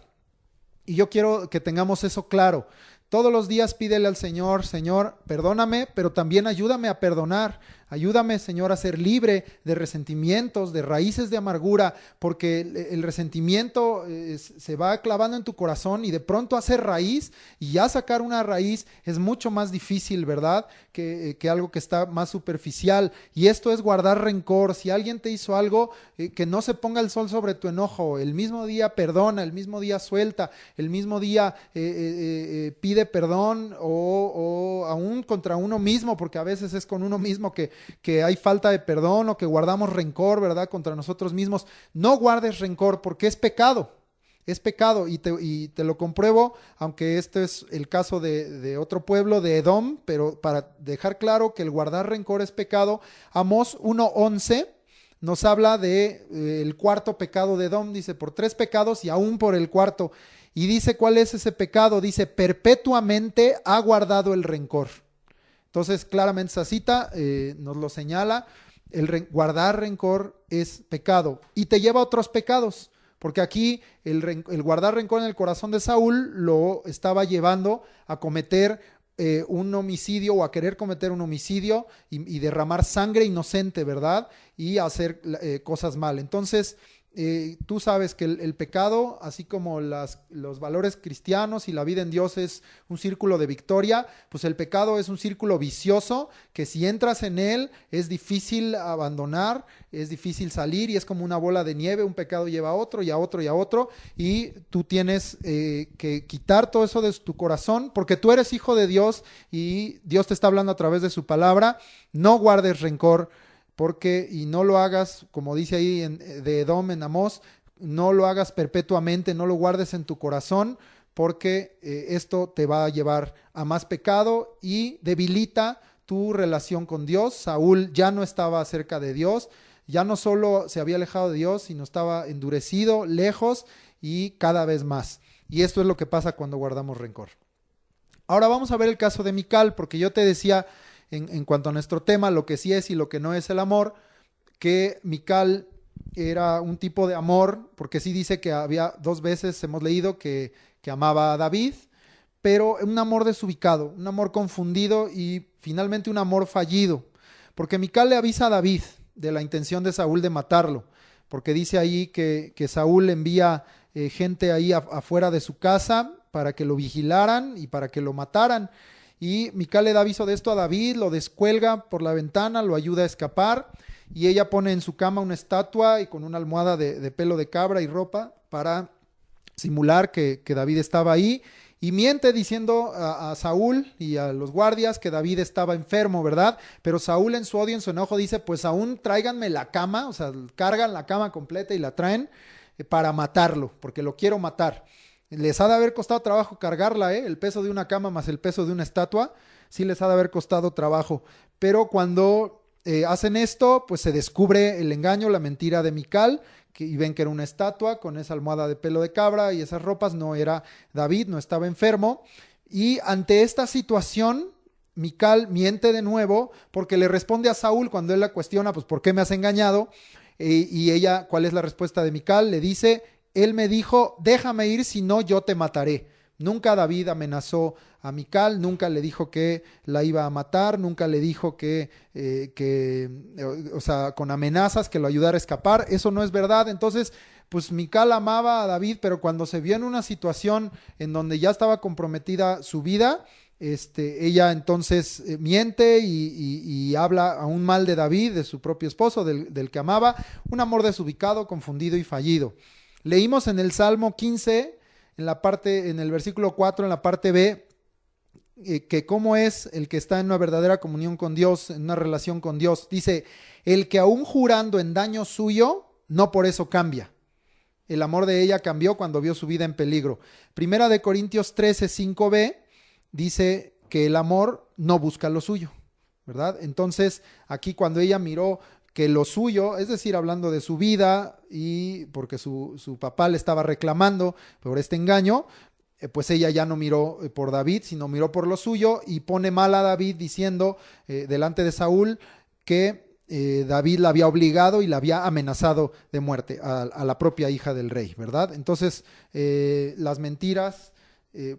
y yo quiero que tengamos eso claro. Todos los días pídele al Señor: Señor, perdóname, pero también ayúdame a perdonar. Ayúdame, Señor, a ser libre de resentimientos, de raíces de amargura, porque el resentimiento se va clavando en tu corazón y de pronto hace raíz, y ya sacar una raíz es mucho más difícil, ¿verdad? Que algo que está más superficial. Y esto es guardar rencor. Si alguien te hizo algo, que no se ponga el sol sobre tu enojo. El mismo día perdona, el mismo día suelta, el mismo día pide perdón o aún contra uno mismo, porque a veces es con uno mismo que que hay falta de perdón o que guardamos rencor, ¿verdad?, contra nosotros mismos. No guardes rencor porque es pecado. Es pecado y te lo compruebo, aunque este es el caso de otro pueblo, de Edom, pero para dejar claro que el guardar rencor es pecado. Amós 1:11 nos habla de el cuarto pecado de Edom, dice, por 3 pecados y aún por el cuarto. Y dice, ¿cuál es ese pecado? Dice, perpetuamente ha guardado el rencor. Entonces, claramente esa cita nos lo señala, guardar rencor es pecado y te lleva a otros pecados. Porque aquí el guardar rencor en el corazón de Saúl lo estaba llevando a cometer un homicidio o a querer cometer un homicidio y derramar sangre inocente, ¿verdad? Y hacer cosas mal. Entonces, tú sabes que el pecado, así como los valores cristianos y la vida en Dios es un círculo de victoria, pues el pecado es un círculo vicioso que si entras en él es difícil abandonar, es difícil salir y es como una bola de nieve, un pecado lleva a otro y a otro y a otro y tú tienes que quitar todo eso de tu corazón porque tú eres hijo de Dios y Dios te está hablando a través de su palabra. No guardes rencor y no lo hagas, como dice ahí de Edom en Amós, no lo hagas perpetuamente, no lo guardes en tu corazón, porque esto te va a llevar a más pecado y debilita tu relación con Dios. Saúl ya no estaba cerca de Dios, ya no solo se había alejado de Dios, sino estaba endurecido, lejos y cada vez más. Y esto es lo que pasa cuando guardamos rencor. Ahora vamos a ver el caso de Mical, porque yo te decía en cuanto a nuestro tema, lo que sí es y lo que no es el amor, que Mical era un tipo de amor, porque sí dice que había 2 veces, hemos leído, que amaba a David, pero un amor desubicado, un amor confundido y finalmente un amor fallido, porque Mical le avisa a David de la intención de Saúl de matarlo, porque dice ahí que Saúl envía gente ahí afuera de su casa para que lo vigilaran y para que lo mataran. Y Mical le da aviso de esto a David, lo descuelga por la ventana, lo ayuda a escapar y ella pone en su cama una estatua y con una almohada de pelo de cabra y ropa para simular que David estaba ahí y miente diciendo a Saúl y a los guardias que David estaba enfermo, ¿verdad? Pero Saúl en su odio, en su enojo dice, pues aún tráiganme la cama, o sea, cargan la cama completa y la traen para matarlo, porque lo quiero matar. Les ha de haber costado trabajo cargarla, el peso de una cama más el peso de una estatua, sí les ha de haber costado trabajo. Pero cuando hacen esto, pues se descubre el engaño, la mentira de Mical, y ven que era una estatua con esa almohada de pelo de cabra y esas ropas, no era David, no estaba enfermo. Y ante esta situación, Mical miente de nuevo porque le responde a Saúl cuando él la cuestiona, pues ¿por qué me has engañado? Y ella, ¿cuál es la respuesta de Mical? Le dice, él me dijo, déjame ir, si no yo te mataré. Nunca David amenazó a Mical, nunca le dijo que la iba a matar, nunca le dijo o sea, con amenazas que lo ayudara a escapar. Eso no es verdad. Entonces, pues Mical amaba a David, pero cuando se vio en una situación en donde ya estaba comprometida su vida, ella entonces miente y habla aún mal de David, de su propio esposo, del que amaba. Un amor desubicado, confundido y fallido. Leímos en el Salmo 15, en el versículo 4, en la parte B, que cómo es el que está en una verdadera comunión con Dios, en una relación con Dios. Dice, el que aún jurando en daño suyo, no por eso cambia. El amor de ella cambió cuando vio su vida en peligro. Primera de Corintios 13, 5b, dice que el amor no busca lo suyo, ¿verdad? Entonces, aquí cuando ella miró que lo suyo, es decir, hablando de su vida y porque su papá le estaba reclamando por este engaño, pues ella ya no miró por David, sino miró por lo suyo y pone mal a David diciendo delante de Saúl que David la había obligado y la había amenazado de muerte a la propia hija del rey, ¿verdad? Entonces, las mentiras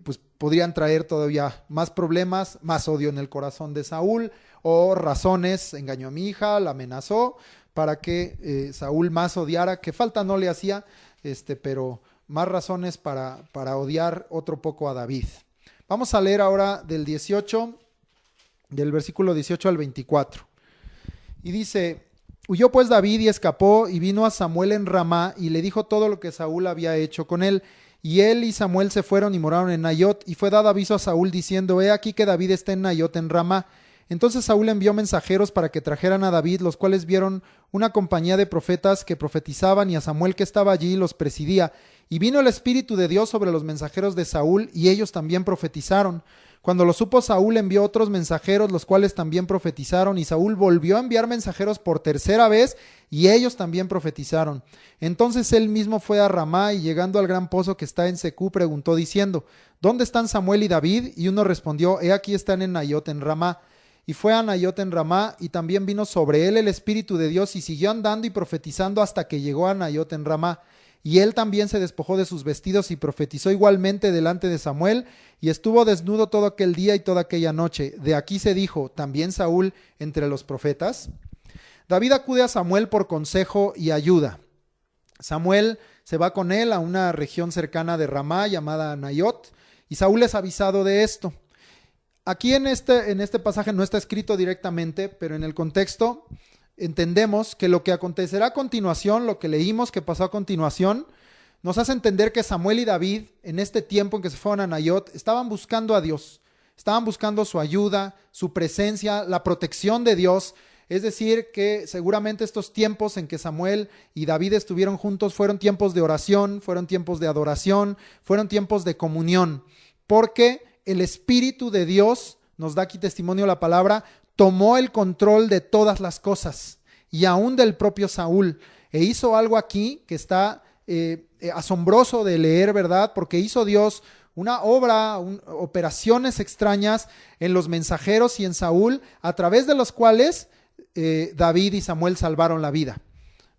pues podrían traer todavía más problemas, más odio en el corazón de Saúl, o razones, engañó a mi hija, la amenazó para que Saúl más odiara, que falta no le hacía, pero más razones para odiar otro poco a David. Vamos a leer ahora del versículo 18 al 24. Y dice, huyó pues David y escapó y vino a Samuel en Ramá y le dijo todo lo que Saúl había hecho con él. Y él y Samuel se fueron y moraron en Nayot, y fue dado aviso a Saúl diciendo, he aquí que David está en Nayot en Ramá. Entonces Saúl envió mensajeros para que trajeran a David, los cuales vieron una compañía de profetas que profetizaban y a Samuel que estaba allí los presidía. Y vino el Espíritu de Dios sobre los mensajeros de Saúl y ellos también profetizaron. Cuando lo supo Saúl envió otros mensajeros, los cuales también profetizaron, y Saúl volvió a enviar mensajeros por tercera vez, y ellos también profetizaron. Entonces él mismo fue a Ramá, y llegando al gran pozo que está en Secú, preguntó diciendo: ¿Dónde están Samuel y David? Y uno respondió: He aquí están en Nayot en Ramá. Y fue a Nayot en Ramá, y también vino sobre él el Espíritu de Dios, y siguió andando y profetizando hasta que llegó a Nayot en Ramá. Y él también se despojó de sus vestidos y profetizó igualmente delante de Samuel, y estuvo desnudo todo aquel día y toda aquella noche. De aquí se dijo: ¿también Saúl entre los profetas? David acude a Samuel por consejo y ayuda. Samuel se va con él a una región cercana de Ramá llamada Nayot, y Saúl es avisado de esto. Aquí en este pasaje no está escrito directamente, pero en el contexto entendemos que lo que acontecerá a continuación, lo que leímos que pasó a continuación, nos hace entender que Samuel y David, en este tiempo en que se fueron a Nayot, estaban buscando a Dios, estaban buscando su ayuda, su presencia, la protección de Dios. Es decir, que seguramente estos tiempos en que Samuel y David estuvieron juntos fueron tiempos de oración, fueron tiempos de adoración, fueron tiempos de comunión, porque el Espíritu de Dios, nos da aquí testimonio la palabra, tomó el control de todas las cosas y aún del propio Saúl, e hizo algo aquí que está asombroso de leer, ¿verdad? Porque hizo Dios una obra, operaciones extrañas en los mensajeros y en Saúl, a través de los cuales David y Samuel salvaron la vida.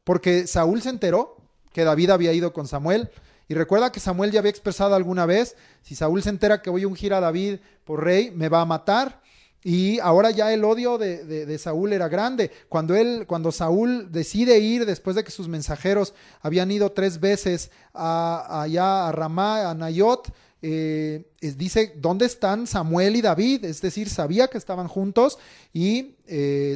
Porque Saúl se enteró que David había ido con Samuel, y recuerda que Samuel ya había expresado alguna vez: si Saúl se entera que voy a ungir a David por rey, me va a matar. Y ahora ya el odio de Saúl era grande. Cuando Saúl decide ir, después de que sus mensajeros habían ido 3 veces allá a Ramá, a Nayot, dice: ¿dónde están Samuel y David? Es decir, sabía que estaban juntos y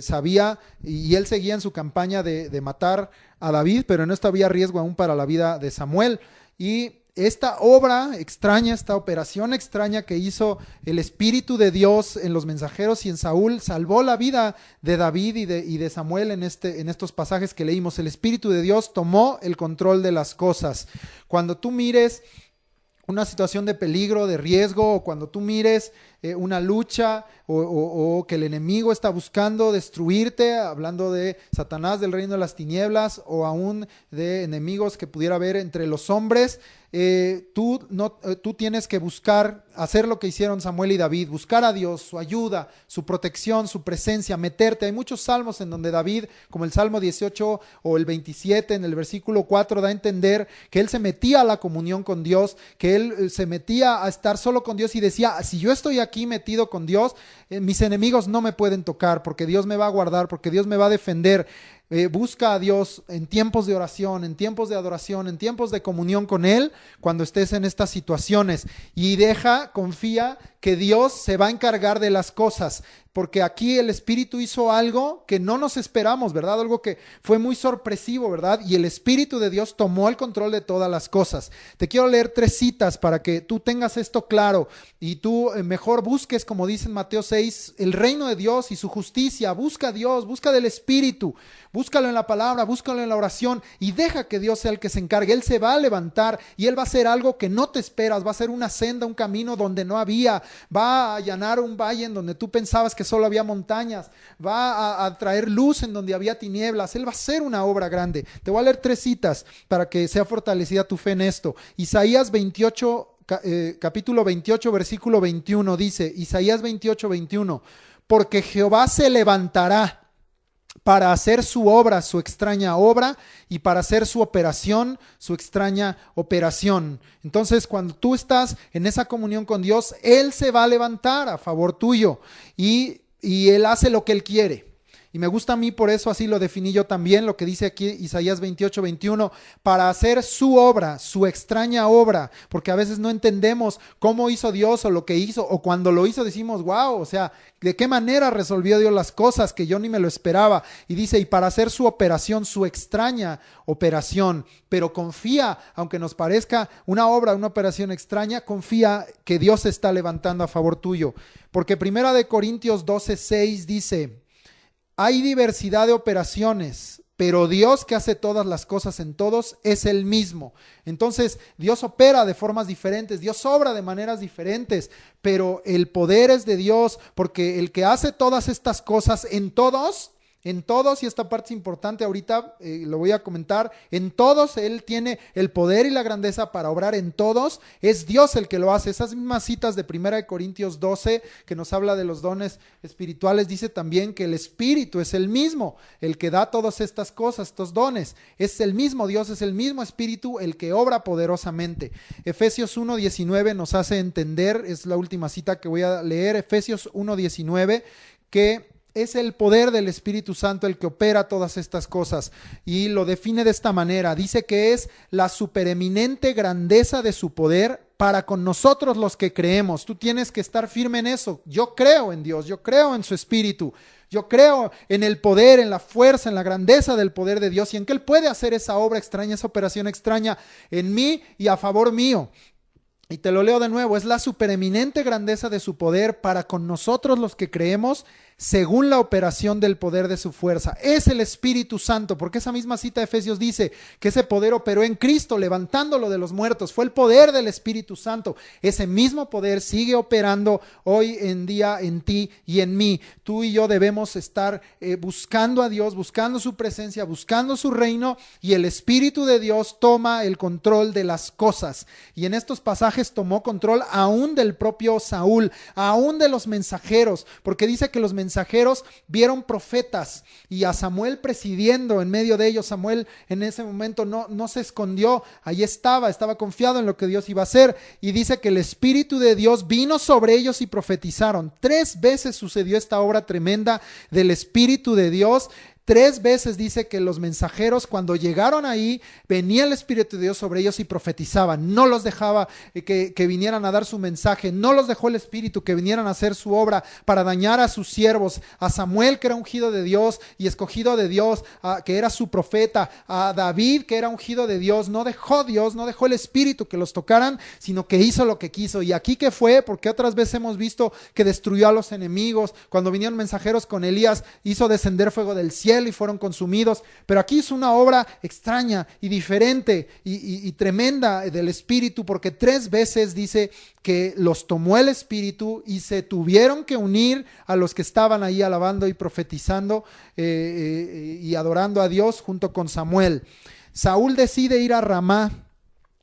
sabía, y él seguía en su campaña de matar a David, pero en esto había riesgo aún para la vida de Samuel. Y esta obra extraña, esta operación extraña que hizo el Espíritu de Dios en los mensajeros y en Saúl, salvó la vida de David y de Samuel en estos pasajes que leímos. El Espíritu de Dios tomó el control de las cosas. Cuando tú mires una situación de peligro, de riesgo, o cuando tú mires una lucha o que el enemigo está buscando destruirte, hablando de Satanás, del reino de las tinieblas, o aún de enemigos que pudiera haber entre los hombres, tú tienes que buscar hacer lo que hicieron Samuel y David: buscar a Dios, su ayuda, su protección, su presencia, meterte. Hay muchos salmos en donde David, como el Salmo 18 o el 27, en el versículo 4, da a entender que él se metía a la comunión con Dios, que él se metía a estar solo con Dios y decía: si yo estoy aquí metido con Dios, mis enemigos no me pueden tocar, porque Dios me va a guardar, porque Dios me va a defender. Busca a Dios en tiempos de oración, en tiempos de adoración, en tiempos de comunión con Él, cuando estés en estas situaciones, y confía que Dios se va a encargar de las cosas, porque aquí el Espíritu hizo algo que no nos esperamos, ¿verdad? Algo que fue muy sorpresivo, ¿verdad? Y el Espíritu de Dios tomó el control de todas las cosas. Te quiero leer 3 citas para que tú tengas esto claro y tú mejor busques, como dice en Mateo 6, el reino de Dios y su justicia. Busca a Dios, busca del Espíritu, búscalo en la palabra, búscalo en la oración, y deja que Dios sea el que se encargue. Él se va a levantar y Él va a hacer algo que no te esperas. Va a hacer una senda, un camino donde no había. Va a allanar un valle en donde tú pensabas que solo había montañas. Va a traer luz en donde había tinieblas. Él va a hacer una obra grande. Te voy a leer 3 citas para que sea fortalecida tu fe en esto. Isaías 28, capítulo 28, versículo 21 dice: Isaías 28, 21: porque Jehová se levantará para hacer su obra, su extraña obra, y para hacer su operación, su extraña operación. Entonces, cuando tú estás en esa comunión con Dios, Él se va a levantar a favor tuyo, y Él hace lo que Él quiere. Y me gusta a mí, por eso así lo definí yo también, lo que dice aquí Isaías 28:21, para hacer su obra, su extraña obra, porque a veces no entendemos cómo hizo Dios o lo que hizo, o cuando lo hizo decimos, wow, o sea, de qué manera resolvió Dios las cosas que yo ni me lo esperaba. Y dice, y para hacer su operación, su extraña operación, pero confía, aunque nos parezca una obra, una operación extraña, confía que Dios se está levantando a favor tuyo. Porque 1 Corintios 12:6 dice, hay diversidad de operaciones, pero Dios que hace todas las cosas en todos es el mismo. Entonces Dios opera de formas diferentes, Dios obra de maneras diferentes, pero el poder es de Dios, porque el que hace todas estas cosas en todos, y esta parte es importante, ahorita lo voy a comentar, en todos Él tiene el poder y la grandeza para obrar en todos, es Dios el que lo hace. Esas mismas citas de 1 Corintios 12 que nos habla de los dones espirituales, dice también que el Espíritu es el mismo, el que da todas estas cosas, estos dones, es el mismo Dios, es el mismo Espíritu el que obra poderosamente. Efesios 1:19 nos hace entender, es la última cita que voy a leer, Efesios 1:19, que es el poder del Espíritu Santo el que opera todas estas cosas, y lo define de esta manera. Dice que es la supereminente grandeza de su poder para con nosotros los que creemos. Tú tienes que estar firme en eso. Yo creo en Dios, yo creo en su Espíritu, yo creo en el poder, en la fuerza, en la grandeza del poder de Dios y en que Él puede hacer esa obra extraña, esa operación extraña en mí y a favor mío. Y te lo leo de nuevo, es la supereminente grandeza de su poder para con nosotros los que creemos, según la operación del poder de su fuerza. Es el Espíritu Santo, porque esa misma cita de Efesios dice que ese poder operó en Cristo, levantándolo de los muertos. Fue el poder del Espíritu Santo. Ese mismo poder sigue operando hoy en día en ti y en mí. Tú y yo debemos estar buscando a Dios, buscando su presencia, buscando su reino, y el Espíritu de Dios toma el control de las cosas. Y en estos pasajes tomó control aún del propio Saúl, aún de los mensajeros, porque dice que los mensajeros vieron profetas y a Samuel presidiendo en medio de ellos. Samuel en ese momento no se escondió, ahí estaba confiado en lo que Dios iba a hacer, y dice que el Espíritu de Dios vino sobre ellos y profetizaron. 3 veces sucedió esta obra tremenda del Espíritu de Dios. 3 veces dice que los mensajeros, cuando llegaron ahí, venía el Espíritu de Dios sobre ellos y profetizaban. No los dejaba que vinieran a dar su mensaje, no los dejó el Espíritu que vinieran a hacer su obra para dañar a sus siervos, a Samuel, que era ungido de Dios y escogido de Dios, que era su profeta, a David, que era ungido de Dios. No dejó Dios, no dejó el Espíritu que los tocaran, sino que hizo lo que quiso. Y aquí que fue, porque otras veces hemos visto que destruyó a los enemigos. Cuando vinieron mensajeros con Elías, hizo descender fuego del cielo y fueron consumidos, pero aquí es una obra extraña y diferente y tremenda del Espíritu, porque 3 veces dice que los tomó el Espíritu y se tuvieron que unir a los que estaban ahí alabando y profetizando y adorando a Dios junto con Samuel. Saúl decide ir a Ramá,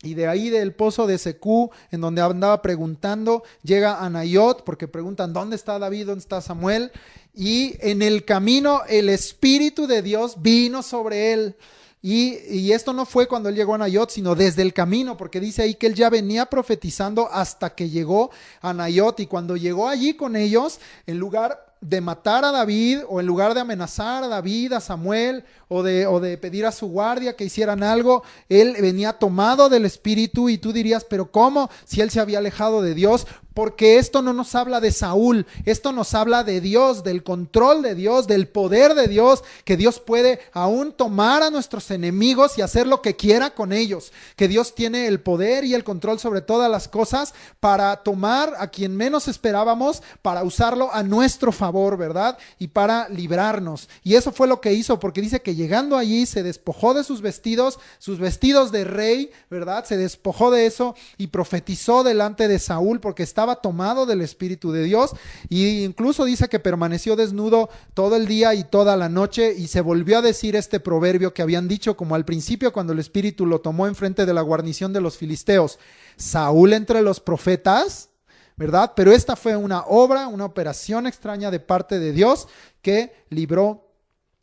y de ahí del pozo de Secú, en donde andaba preguntando, llega a Naiot, porque preguntan ¿dónde está David? ¿Dónde está Samuel? Y en el camino el Espíritu de Dios vino sobre él. Y esto no fue cuando él llegó a Naiot, sino desde el camino, porque dice ahí que él ya venía profetizando hasta que llegó a Naiot. Y cuando llegó allí con ellos, en lugar de matar a David, o en lugar de amenazar a David, a Samuel, o de pedir a su guardia que hicieran algo, él venía tomado del Espíritu. Y tú dirías, pero ¿cómo? Si él se había alejado de Dios. Porque esto no nos habla de Saúl, esto nos habla de Dios, del control de Dios, del poder de Dios, que Dios puede aún tomar a nuestros enemigos y hacer lo que quiera con ellos, que Dios tiene el poder y el control sobre todas las cosas para tomar a quien menos esperábamos, para usarlo a nuestro favor, ¿verdad? Y para librarnos. Y eso fue lo que hizo, porque dice que llegando allí se despojó de sus vestidos de rey, ¿verdad? Se despojó de eso y profetizó delante de Saúl, porque estaba tomado del Espíritu de Dios. Y incluso dice que permaneció desnudo todo el día y toda la noche, y se volvió a decir este proverbio que habían dicho como al principio cuando el Espíritu lo tomó enfrente de la guarnición de los filisteos: Saúl entre los profetas, ¿verdad? Pero esta fue una obra, una operación extraña de parte de Dios que libró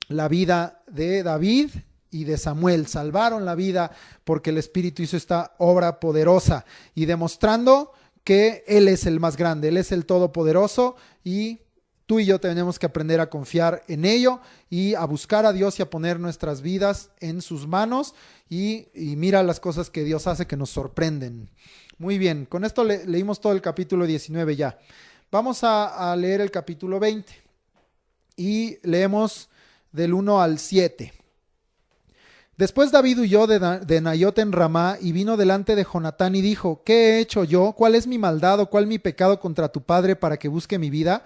la vida de David y de Samuel. Salvaron la vida porque el Espíritu hizo esta obra poderosa, y demostrando que Él es el más grande, Él es el todopoderoso, y Tú y yo tenemos que aprender a confiar en ello y a buscar a Dios y a poner nuestras vidas en sus manos y mira las cosas que Dios hace que nos sorprenden. Muy bien, con esto leímos todo el capítulo 19 ya. Vamos a leer el capítulo 20 y leemos del 1 al 7. Después David huyó de Nayot en Ramá y vino delante de Jonatán y dijo: ¿Qué he hecho yo? ¿Cuál es mi maldad o cuál mi pecado contra tu padre para que busque mi vida?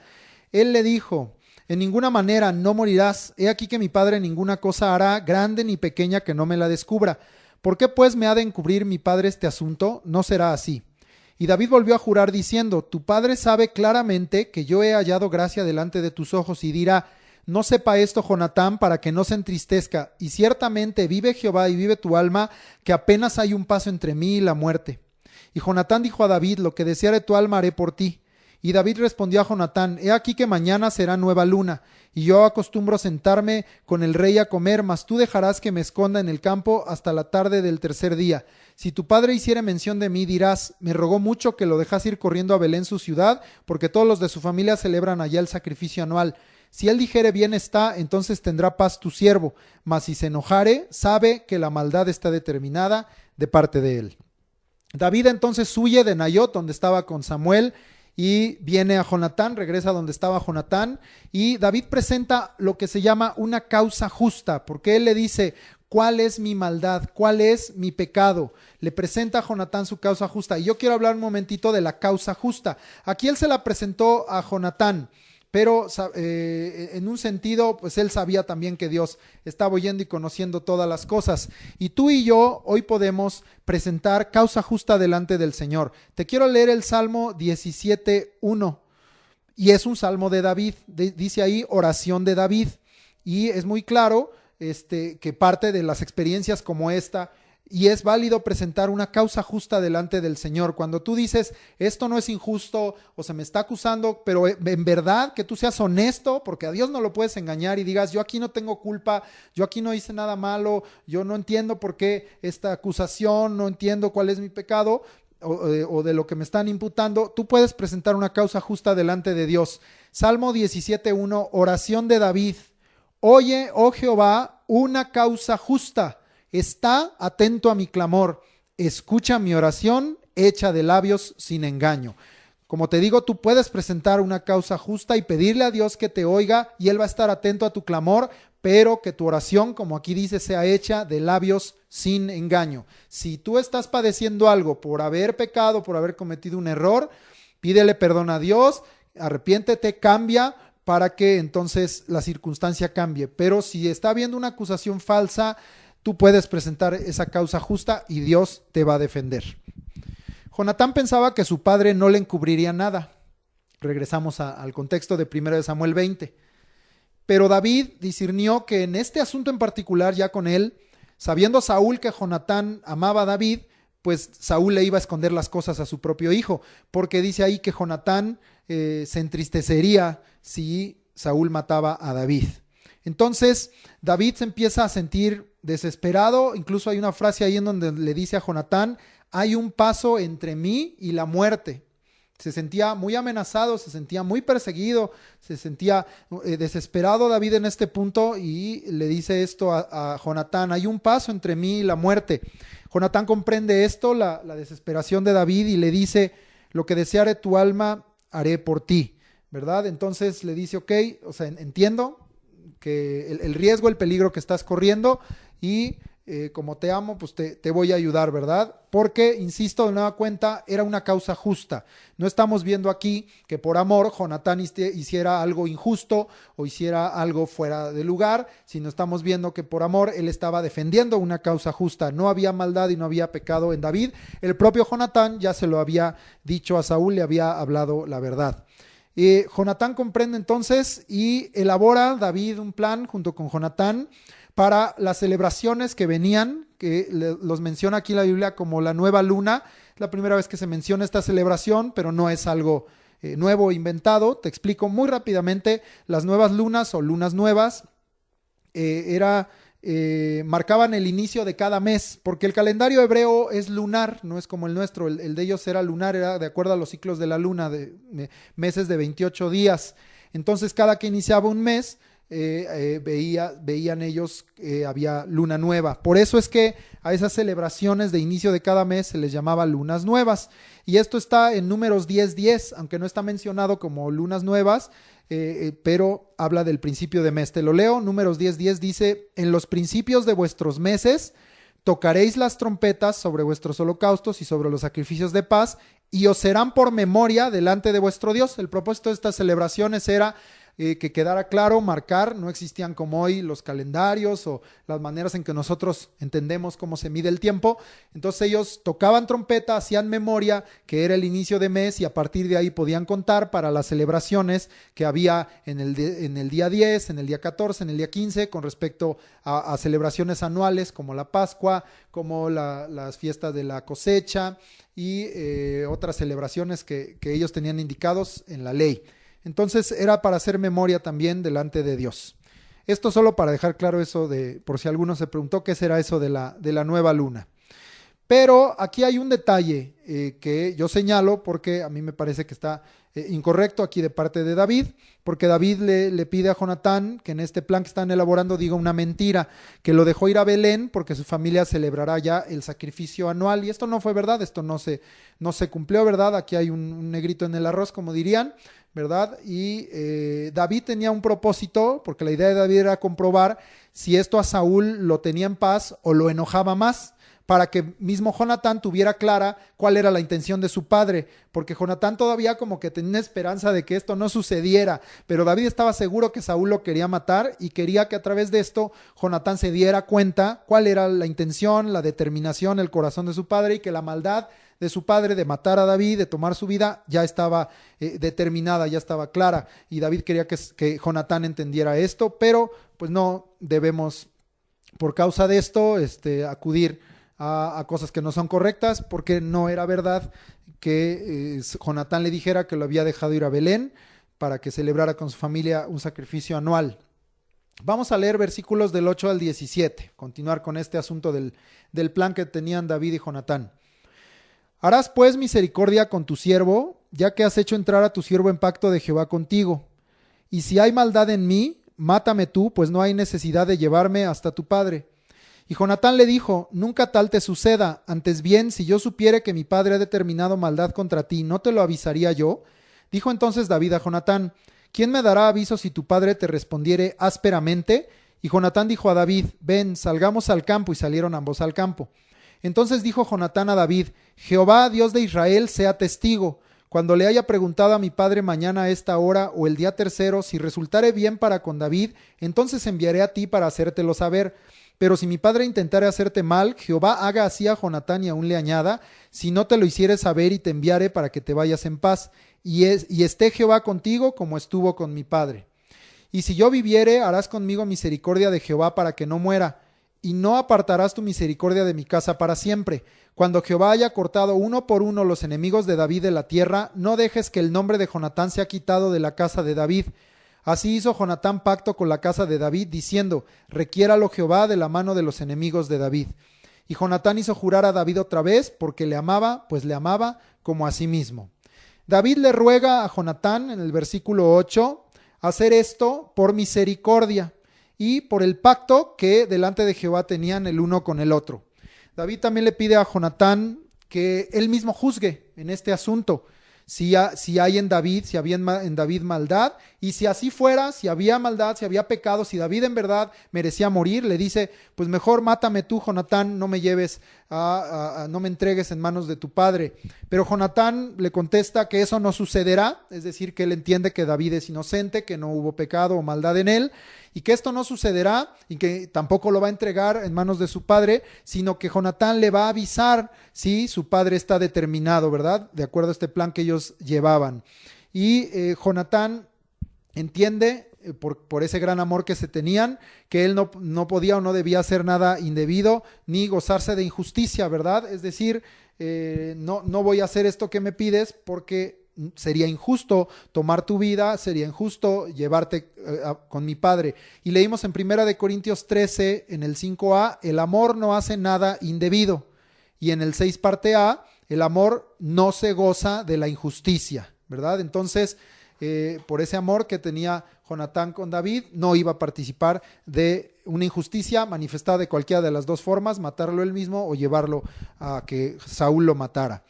Él le dijo: en ninguna manera, no morirás. He aquí que mi padre ninguna cosa hará, grande ni pequeña, que no me la descubra. ¿Por qué pues me ha de encubrir mi padre este asunto? No será así. Y David volvió a jurar diciendo: tu padre sabe claramente que yo he hallado gracia delante de tus ojos, y dirá: no sepa esto Jonatán, para que no se entristezca. Y ciertamente vive Jehová y vive tu alma, que apenas hay un paso entre mí y la muerte. Y Jonatán dijo a David: lo que deseare tu alma haré por ti. Y David respondió a Jonatán: he aquí que mañana será nueva luna, y yo acostumbro sentarme con el rey a comer, mas tú dejarás que me esconda en el campo hasta la tarde del tercer día. Si tu padre hiciere mención de mí, dirás: me rogó mucho que lo dejase ir corriendo a Belén su ciudad, porque todos los de su familia celebran allá el sacrificio anual. Si él dijere: bien está, entonces tendrá paz tu siervo, mas si se enojare, sabe que la maldad está determinada de parte de él. David entonces huye de Nayot, donde estaba con Samuel, y viene a Jonatán, regresa donde estaba Jonatán, y David presenta lo que se llama una causa justa, porque él le dice: ¿cuál es mi maldad? ¿Cuál es mi pecado? Le presenta a Jonatán su causa justa, y yo quiero hablar un momentito de la causa justa. Aquí él se la presentó a Jonatán, pero en un sentido, pues él sabía también que Dios estaba oyendo y conociendo todas las cosas. Y tú y yo hoy podemos presentar causa justa delante del Señor. Te quiero leer el Salmo 17:1. Y es un salmo de David. Dice ahí oración de David. Y es muy claro que parte de las experiencias como esta. Y es válido presentar una causa justa delante del Señor. Cuando tú dices: esto no es injusto o se me está acusando, pero en verdad que tú seas honesto, porque a Dios no lo puedes engañar, y digas: yo aquí no tengo culpa, yo aquí no hice nada malo, yo no entiendo por qué esta acusación, no entiendo cuál es mi pecado o de lo que me están imputando. Tú puedes presentar una causa justa delante de Dios. Salmo 17:1, oración de David. Oye, oh Jehová, una causa justa. Está atento a mi clamor, escucha mi oración, hecha de labios sin engaño. Como te digo, tú puedes presentar una causa justa y pedirle a Dios que te oiga, y Él va a estar atento a tu clamor, pero que tu oración, como aquí dice, sea hecha de labios sin engaño. Si tú estás padeciendo algo por haber pecado, por haber cometido un error, pídele perdón a Dios, arrepiéntete, cambia, para que entonces la circunstancia cambie. Pero si está habiendo una acusación falsa, tú puedes presentar esa causa justa y Dios te va a defender. Jonatán pensaba que su padre no le encubriría nada. Regresamos al contexto de 1 Samuel 20. Pero David discernió que en este asunto en particular, ya con él, sabiendo Saúl que Jonatán amaba a David, pues Saúl le iba a esconder las cosas a su propio hijo, porque dice ahí que Jonatán se entristecería si Saúl mataba a David. Entonces David se empieza a sentir desesperado. Incluso hay una frase ahí en donde le dice a Jonatán: hay un paso entre mí y la muerte. Se sentía muy amenazado, se sentía muy perseguido, se sentía desesperado David en este punto, y le dice esto a Jonatán: hay un paso entre mí y la muerte. Jonatán comprende esto, la desesperación de David, y le dice: lo que deseare tu alma haré por ti, ¿verdad? Entonces le dice: ok, o sea, entiendo que el riesgo, el peligro que estás corriendo, y como te amo, pues te voy a ayudar, ¿verdad? Porque, insisto, de nueva cuenta, era una causa justa. No estamos viendo aquí que por amor Jonatán hiciera algo injusto o hiciera algo fuera de lugar, sino estamos viendo que por amor él estaba defendiendo una causa justa. No había maldad y no había pecado en David. El propio Jonatán ya se lo había dicho a Saúl, le había hablado la verdad. Jonatán comprende entonces y elabora David un plan junto con Jonatán para las celebraciones que venían, que los menciona aquí la Biblia como la nueva luna. Es la primera vez que se menciona esta celebración, pero no es algo nuevo, inventado. Te explico muy rápidamente. Las nuevas lunas o lunas nuevas era marcaban el inicio de cada mes, porque el calendario hebreo es lunar, no es como el nuestro, el de ellos era lunar, era de acuerdo a los ciclos de la luna, de meses de 28 días. Entonces cada que iniciaba un mes, veían ellos que había luna nueva. Por eso es que a esas celebraciones de inicio de cada mes se les llamaba lunas nuevas. Y esto está en Números 10:10, aunque no está mencionado como lunas nuevas, pero habla del principio de mes. Te lo leo, Números 10:10 dice: en los principios de vuestros meses tocaréis las trompetas sobre vuestros holocaustos y sobre los sacrificios de paz, y os serán por memoria delante de vuestro Dios. El propósito de estas celebraciones era que quedara claro, marcar. No existían como hoy los calendarios o las maneras en que nosotros entendemos cómo se mide el tiempo. Entonces ellos tocaban trompeta, hacían memoria que era el inicio de mes, y a partir de ahí podían contar para las celebraciones que había en el día 10, en el día 14, en el día 15, con respecto a celebraciones anuales como la Pascua, como las fiestas de la cosecha y otras celebraciones que ellos tenían indicados en la ley. Entonces era para hacer memoria también delante de Dios. Esto solo para dejar claro eso, por si alguno se preguntó qué será eso de la nueva luna. Pero aquí hay un detalle que yo señalo porque a mí me parece que está incorrecto aquí de parte de David, porque David le pide a Jonatán que en este plan que están elaborando diga una mentira, que lo dejó ir a Belén porque su familia celebrará ya el sacrificio anual, y esto no fue verdad, esto no se cumplió, ¿verdad? Aquí hay un negrito en el arroz, como dirían, ¿verdad? Y David tenía un propósito, porque la idea de David era comprobar si esto a Saúl lo tenía en paz o lo enojaba más, para que mismo Jonatán tuviera clara cuál era la intención de su padre, porque Jonatán todavía como que tenía esperanza de que esto no sucediera, pero David estaba seguro que Saúl lo quería matar y quería que a través de esto Jonatán se diera cuenta cuál era la intención, la determinación, el corazón de su padre, y que la maldad de su padre de matar a David, de tomar su vida, ya estaba determinada, ya estaba clara, y David quería que Jonatán entendiera esto, pero pues no debemos por causa de esto acudir a cosas que no son correctas, porque no era verdad que Jonatán le dijera que lo había dejado ir a Belén para que celebrara con su familia un sacrificio anual. Vamos a leer versículos del 8 al 17, continuar con este asunto del plan que tenían David y Jonatán. Harás pues misericordia con tu siervo, ya que has hecho entrar a tu siervo en pacto de Jehová contigo. Y si hay maldad en mí, mátame tú, pues no hay necesidad de llevarme hasta tu padre. Y Jonatán le dijo: nunca tal te suceda, antes bien, si yo supiere que mi padre ha determinado maldad contra ti, ¿no te lo avisaría yo? Dijo entonces David a Jonatán: ¿quién me dará aviso si tu padre te respondiere ásperamente? Y Jonatán dijo a David: ven, salgamos al campo. Y salieron ambos al campo. Entonces dijo Jonatán a David: Jehová, Dios de Israel, sea testigo, cuando le haya preguntado a mi padre mañana a esta hora o el día tercero, si resultare bien para con David, entonces enviaré a ti para hacértelo saber. Pero si mi padre intentare hacerte mal, Jehová haga así a Jonatán y aún le añada, si no te lo hiciere saber y te enviare para que te vayas en paz. Y esté Jehová contigo como estuvo con mi padre. Y si yo viviere, harás conmigo misericordia de Jehová para que no muera, y no apartarás tu misericordia de mi casa para siempre. Cuando Jehová haya cortado uno por uno los enemigos de David de la tierra, no dejes que el nombre de Jonatán sea quitado de la casa de David. Así hizo Jonatán pacto con la casa de David, diciendo: requiéralo Jehová de la mano de los enemigos de David. Y Jonatán hizo jurar a David otra vez, porque le amaba, pues le amaba como a sí mismo. David le ruega a Jonatán, en el versículo 8, hacer esto por misericordia y por el pacto que delante de Jehová tenían el uno con el otro. David también le pide a Jonatán que él mismo juzgue en este asunto, si hay en David, si había en David maldad, y si así fuera, si había maldad, si había pecado, si David en verdad merecía morir, le dice: pues mejor mátame tú, Jonatán, no me lleves, no me entregues en manos de tu padre. Pero Jonatán le contesta que eso no sucederá, es decir, que él entiende que David es inocente, que no hubo pecado o maldad en él, y que esto no sucederá, y que tampoco lo va a entregar en manos de su padre, sino que Jonatán le va a avisar si su padre está determinado, ¿verdad? De acuerdo a este plan que ellos llevaban. Y Jonatán entiende, por ese gran amor que se tenían, que él no podía o no debía hacer nada indebido, ni gozarse de injusticia, ¿verdad? Es decir, no voy a hacer esto que me pides porque sería injusto tomar tu vida, sería injusto llevarte con mi padre. Y leímos en 1 Corintios 13, en el 5a, el amor no hace nada indebido. Y en el 6 parte A, el amor no se goza de la injusticia, ¿verdad? Entonces, por ese amor que tenía Jonatán con David, no iba a participar de una injusticia manifestada de cualquiera de las dos formas, matarlo él mismo o llevarlo a que Saúl lo matara.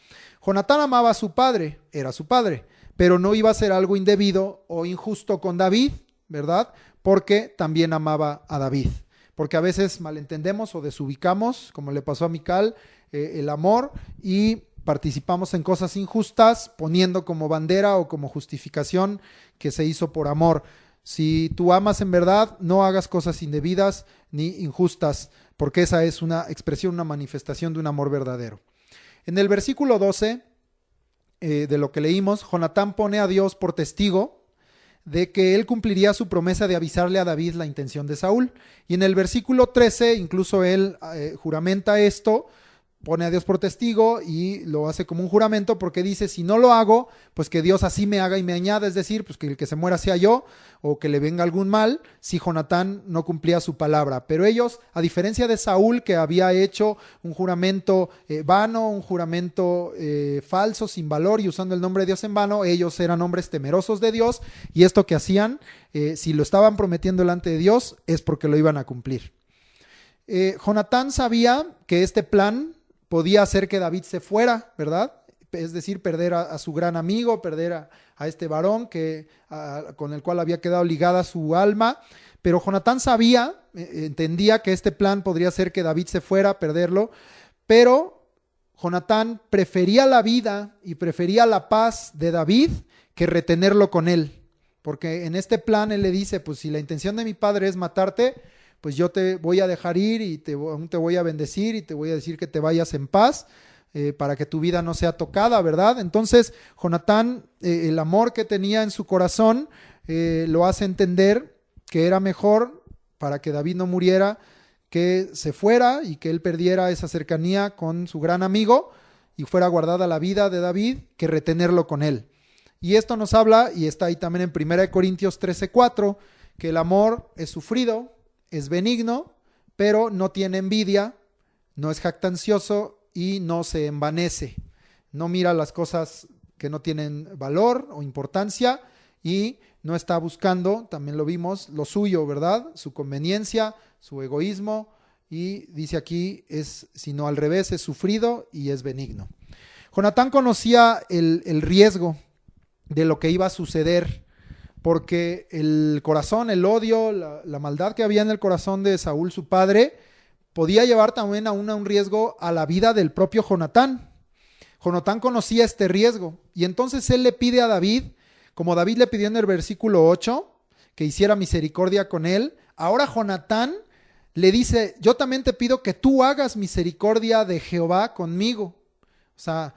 Jonatán amaba a su padre, era su padre, pero no iba a hacer algo indebido o injusto con David, ¿verdad? Porque también amaba a David. Porque a veces malentendemos o desubicamos, como le pasó a Mical, el amor y participamos en cosas injustas poniendo como bandera o como justificación que se hizo por amor. Si tú amas en verdad, no hagas cosas indebidas ni injustas, porque esa es una expresión, una manifestación de un amor verdadero. En el versículo 12 de lo que leímos, Jonatán pone a Dios por testigo de que él cumpliría su promesa de avisarle a David la intención de Saúl. Y en el versículo 13, incluso él juramenta esto, pone a Dios por testigo y lo hace como un juramento porque dice, si no lo hago, pues que Dios así me haga y me añada, es decir, pues que el que se muera sea yo o que le venga algún mal si Jonatán no cumplía su palabra. Pero ellos, a diferencia de Saúl, que había hecho un juramento vano, un juramento falso, sin valor y usando el nombre de Dios en vano, ellos eran hombres temerosos de Dios y esto que hacían, si lo estaban prometiendo delante de Dios, es porque lo iban a cumplir. Jonatán sabía que este plan podía hacer que David se fuera, ¿verdad? Es decir, perder a su gran amigo, perder a este varón con el cual había quedado ligada su alma. Pero Jonatán sabía, entendía que este plan podría hacer que David se fuera, perderlo. Pero Jonatán prefería la vida y prefería la paz de David que retenerlo con él. Porque en este plan él le dice, pues si la intención de mi padre es matarte, pues yo te voy a dejar ir y aún te voy a bendecir y te voy a decir que te vayas en paz para que tu vida no sea tocada, ¿verdad? Entonces, Jonatán, el amor que tenía en su corazón, lo hace entender que era mejor para que David no muriera, que se fuera y que él perdiera esa cercanía con su gran amigo y fuera guardada la vida de David, que retenerlo con él. Y esto nos habla, y está ahí también en 1 Corintios 13:4, que el amor es sufrido, es benigno, pero no tiene envidia, no es jactancioso y no se envanece. No mira las cosas que no tienen valor o importancia y no está buscando, también lo vimos, lo suyo, ¿verdad? Su conveniencia, su egoísmo y dice aquí, sino al revés, es sufrido y es benigno. Jonatán conocía el riesgo de lo que iba a suceder porque el corazón, el odio, la maldad que había en el corazón de Saúl, su padre, podía llevar también a un riesgo a la vida del propio Jonatán. Jonatán conocía este riesgo y entonces él le pide a David, como David le pidió en el versículo 8, que hiciera misericordia con él. Ahora Jonatán le dice, yo también te pido que tú hagas misericordia de Jehová conmigo. O sea,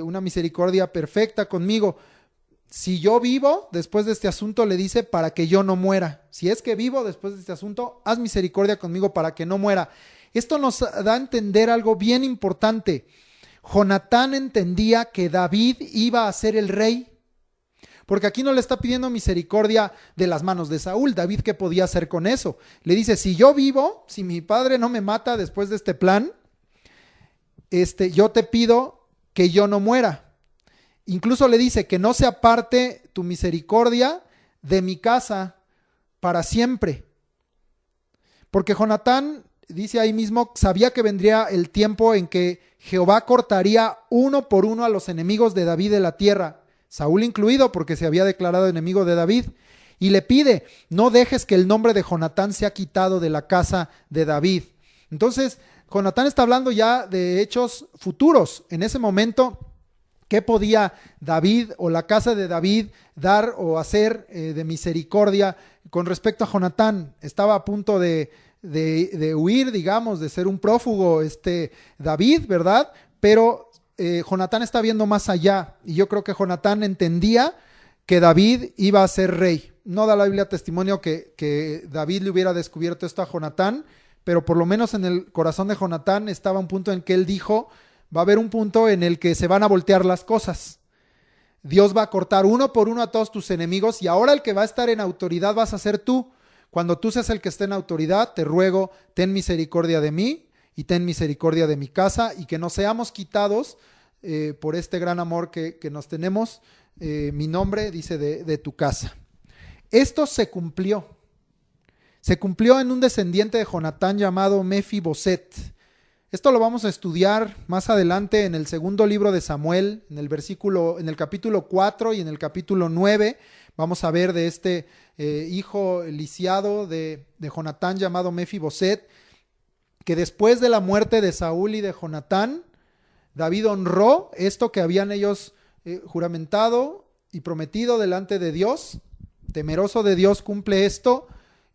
una misericordia perfecta conmigo. Si yo vivo después de este asunto, le dice, para que yo no muera. Si es que vivo después de este asunto, haz misericordia conmigo para que no muera. Esto nos da a entender algo bien importante. Jonatán entendía que David iba a ser el rey. Porque aquí no le está pidiendo misericordia de las manos de Saúl. David, ¿qué podía hacer con eso? Le dice, si yo vivo, si mi padre no me mata después de este plan, yo te pido que yo no muera. Incluso le dice que no se aparte tu misericordia de mi casa para siempre. Porque Jonatán, dice ahí mismo, sabía que vendría el tiempo en que Jehová cortaría uno por uno a los enemigos de David de la tierra, Saúl incluido porque se había declarado enemigo de David. Y le pide, no dejes que el nombre de Jonatán sea quitado de la casa de David. Entonces, Jonatán está hablando ya de hechos futuros. En ese momento, ¿qué podía David o la casa de David dar o hacer de misericordia con respecto a Jonatán? Estaba a punto de huir, digamos, de ser un prófugo David, ¿verdad? Pero Jonatán está viendo más allá y yo creo que Jonatán entendía que David iba a ser rey. No da la Biblia testimonio que David le hubiera descubierto esto a Jonatán, pero por lo menos en el corazón de Jonatán estaba un punto en que él dijo, va a haber un punto en el que se van a voltear las cosas. Dios va a cortar uno por uno a todos tus enemigos y ahora el que va a estar en autoridad vas a ser tú. Cuando tú seas el que esté en autoridad, te ruego, ten misericordia de mí y ten misericordia de mi casa y que no seamos quitados por este gran amor que nos tenemos. Mi nombre, dice, de tu casa. Esto se cumplió. Se cumplió en un descendiente de Jonatán llamado Mefiboset. Esto lo vamos a estudiar más adelante en el segundo libro de Samuel, en el capítulo 4 y en el capítulo 9. Vamos a ver de este hijo lisiado de Jonatán llamado Mefiboset, que después de la muerte de Saúl y de Jonatán, David honró esto que habían ellos juramentado y prometido delante de Dios. Temeroso de Dios cumple esto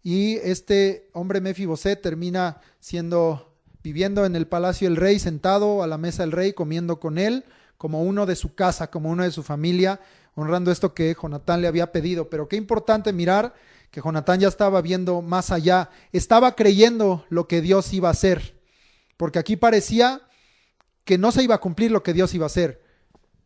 y este hombre Mefiboset termina viviendo en el palacio del rey, sentado a la mesa del rey, comiendo con él, como uno de su casa, como uno de su familia, honrando esto que Jonatán le había pedido. Pero qué importante mirar que Jonatán ya estaba viendo más allá, estaba creyendo lo que Dios iba a hacer, porque aquí parecía que no se iba a cumplir lo que Dios iba a hacer.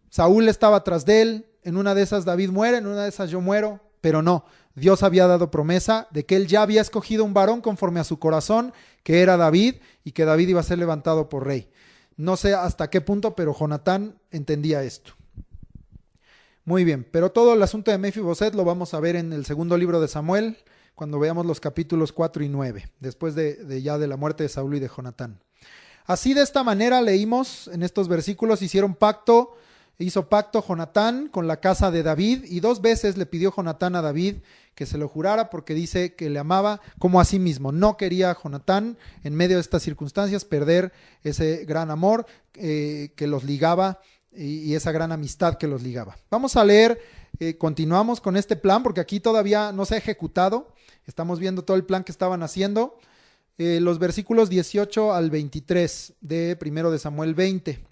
Saúl estaba tras de él, en una de esas David muere, en una de esas yo muero, pero no, Dios había dado promesa de que él ya había escogido un varón conforme a su corazón, que era David, y que David iba a ser levantado por rey. No sé hasta qué punto, pero Jonatán entendía esto. Muy bien, pero todo el asunto de Mefiboset lo vamos a ver en el segundo libro de Samuel, cuando veamos los capítulos 4 y 9, después de la muerte de Saúl y de Jonatán. Así, de esta manera leímos en estos versículos, hizo pacto Jonatán con la casa de David, y 2 veces le pidió Jonatán a David que se lo jurara, porque dice que le amaba como a sí mismo. No quería Jonatán, en medio de estas circunstancias, perder ese gran amor que los ligaba y esa gran amistad que los ligaba. Vamos a leer, continuamos con este plan, porque aquí todavía no se ha ejecutado. Estamos viendo todo el plan que estaban haciendo. Los versículos 18 al 23 de 1 de Samuel 20.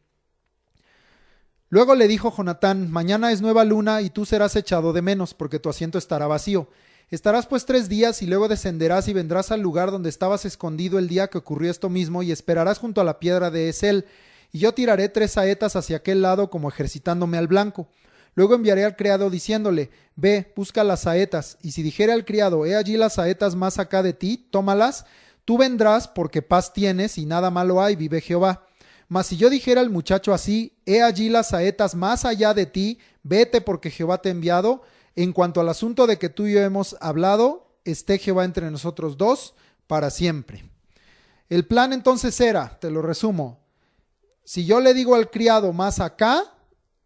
Luego le dijo Jonatán: mañana es nueva luna y tú serás echado de menos, porque tu asiento estará vacío. Estarás pues 3 días y luego descenderás y vendrás al lugar donde estabas escondido el día que ocurrió esto mismo, y esperarás junto a la piedra de Esel, y yo tiraré 3 saetas hacia aquel lado como ejercitándome al blanco. Luego enviaré al criado diciéndole: ve, busca las saetas, y si dijere al criado: he allí las saetas más acá de ti, tómalas. Tú vendrás, porque paz tienes y nada malo hay, vive Jehová. Mas si yo dijera al muchacho así: he allí las saetas más allá de ti, vete, porque Jehová te ha enviado. En cuanto al asunto de que tú y yo hemos hablado, esté Jehová entre nosotros 2 para siempre. El plan entonces era, te lo resumo: si yo le digo al criado más acá,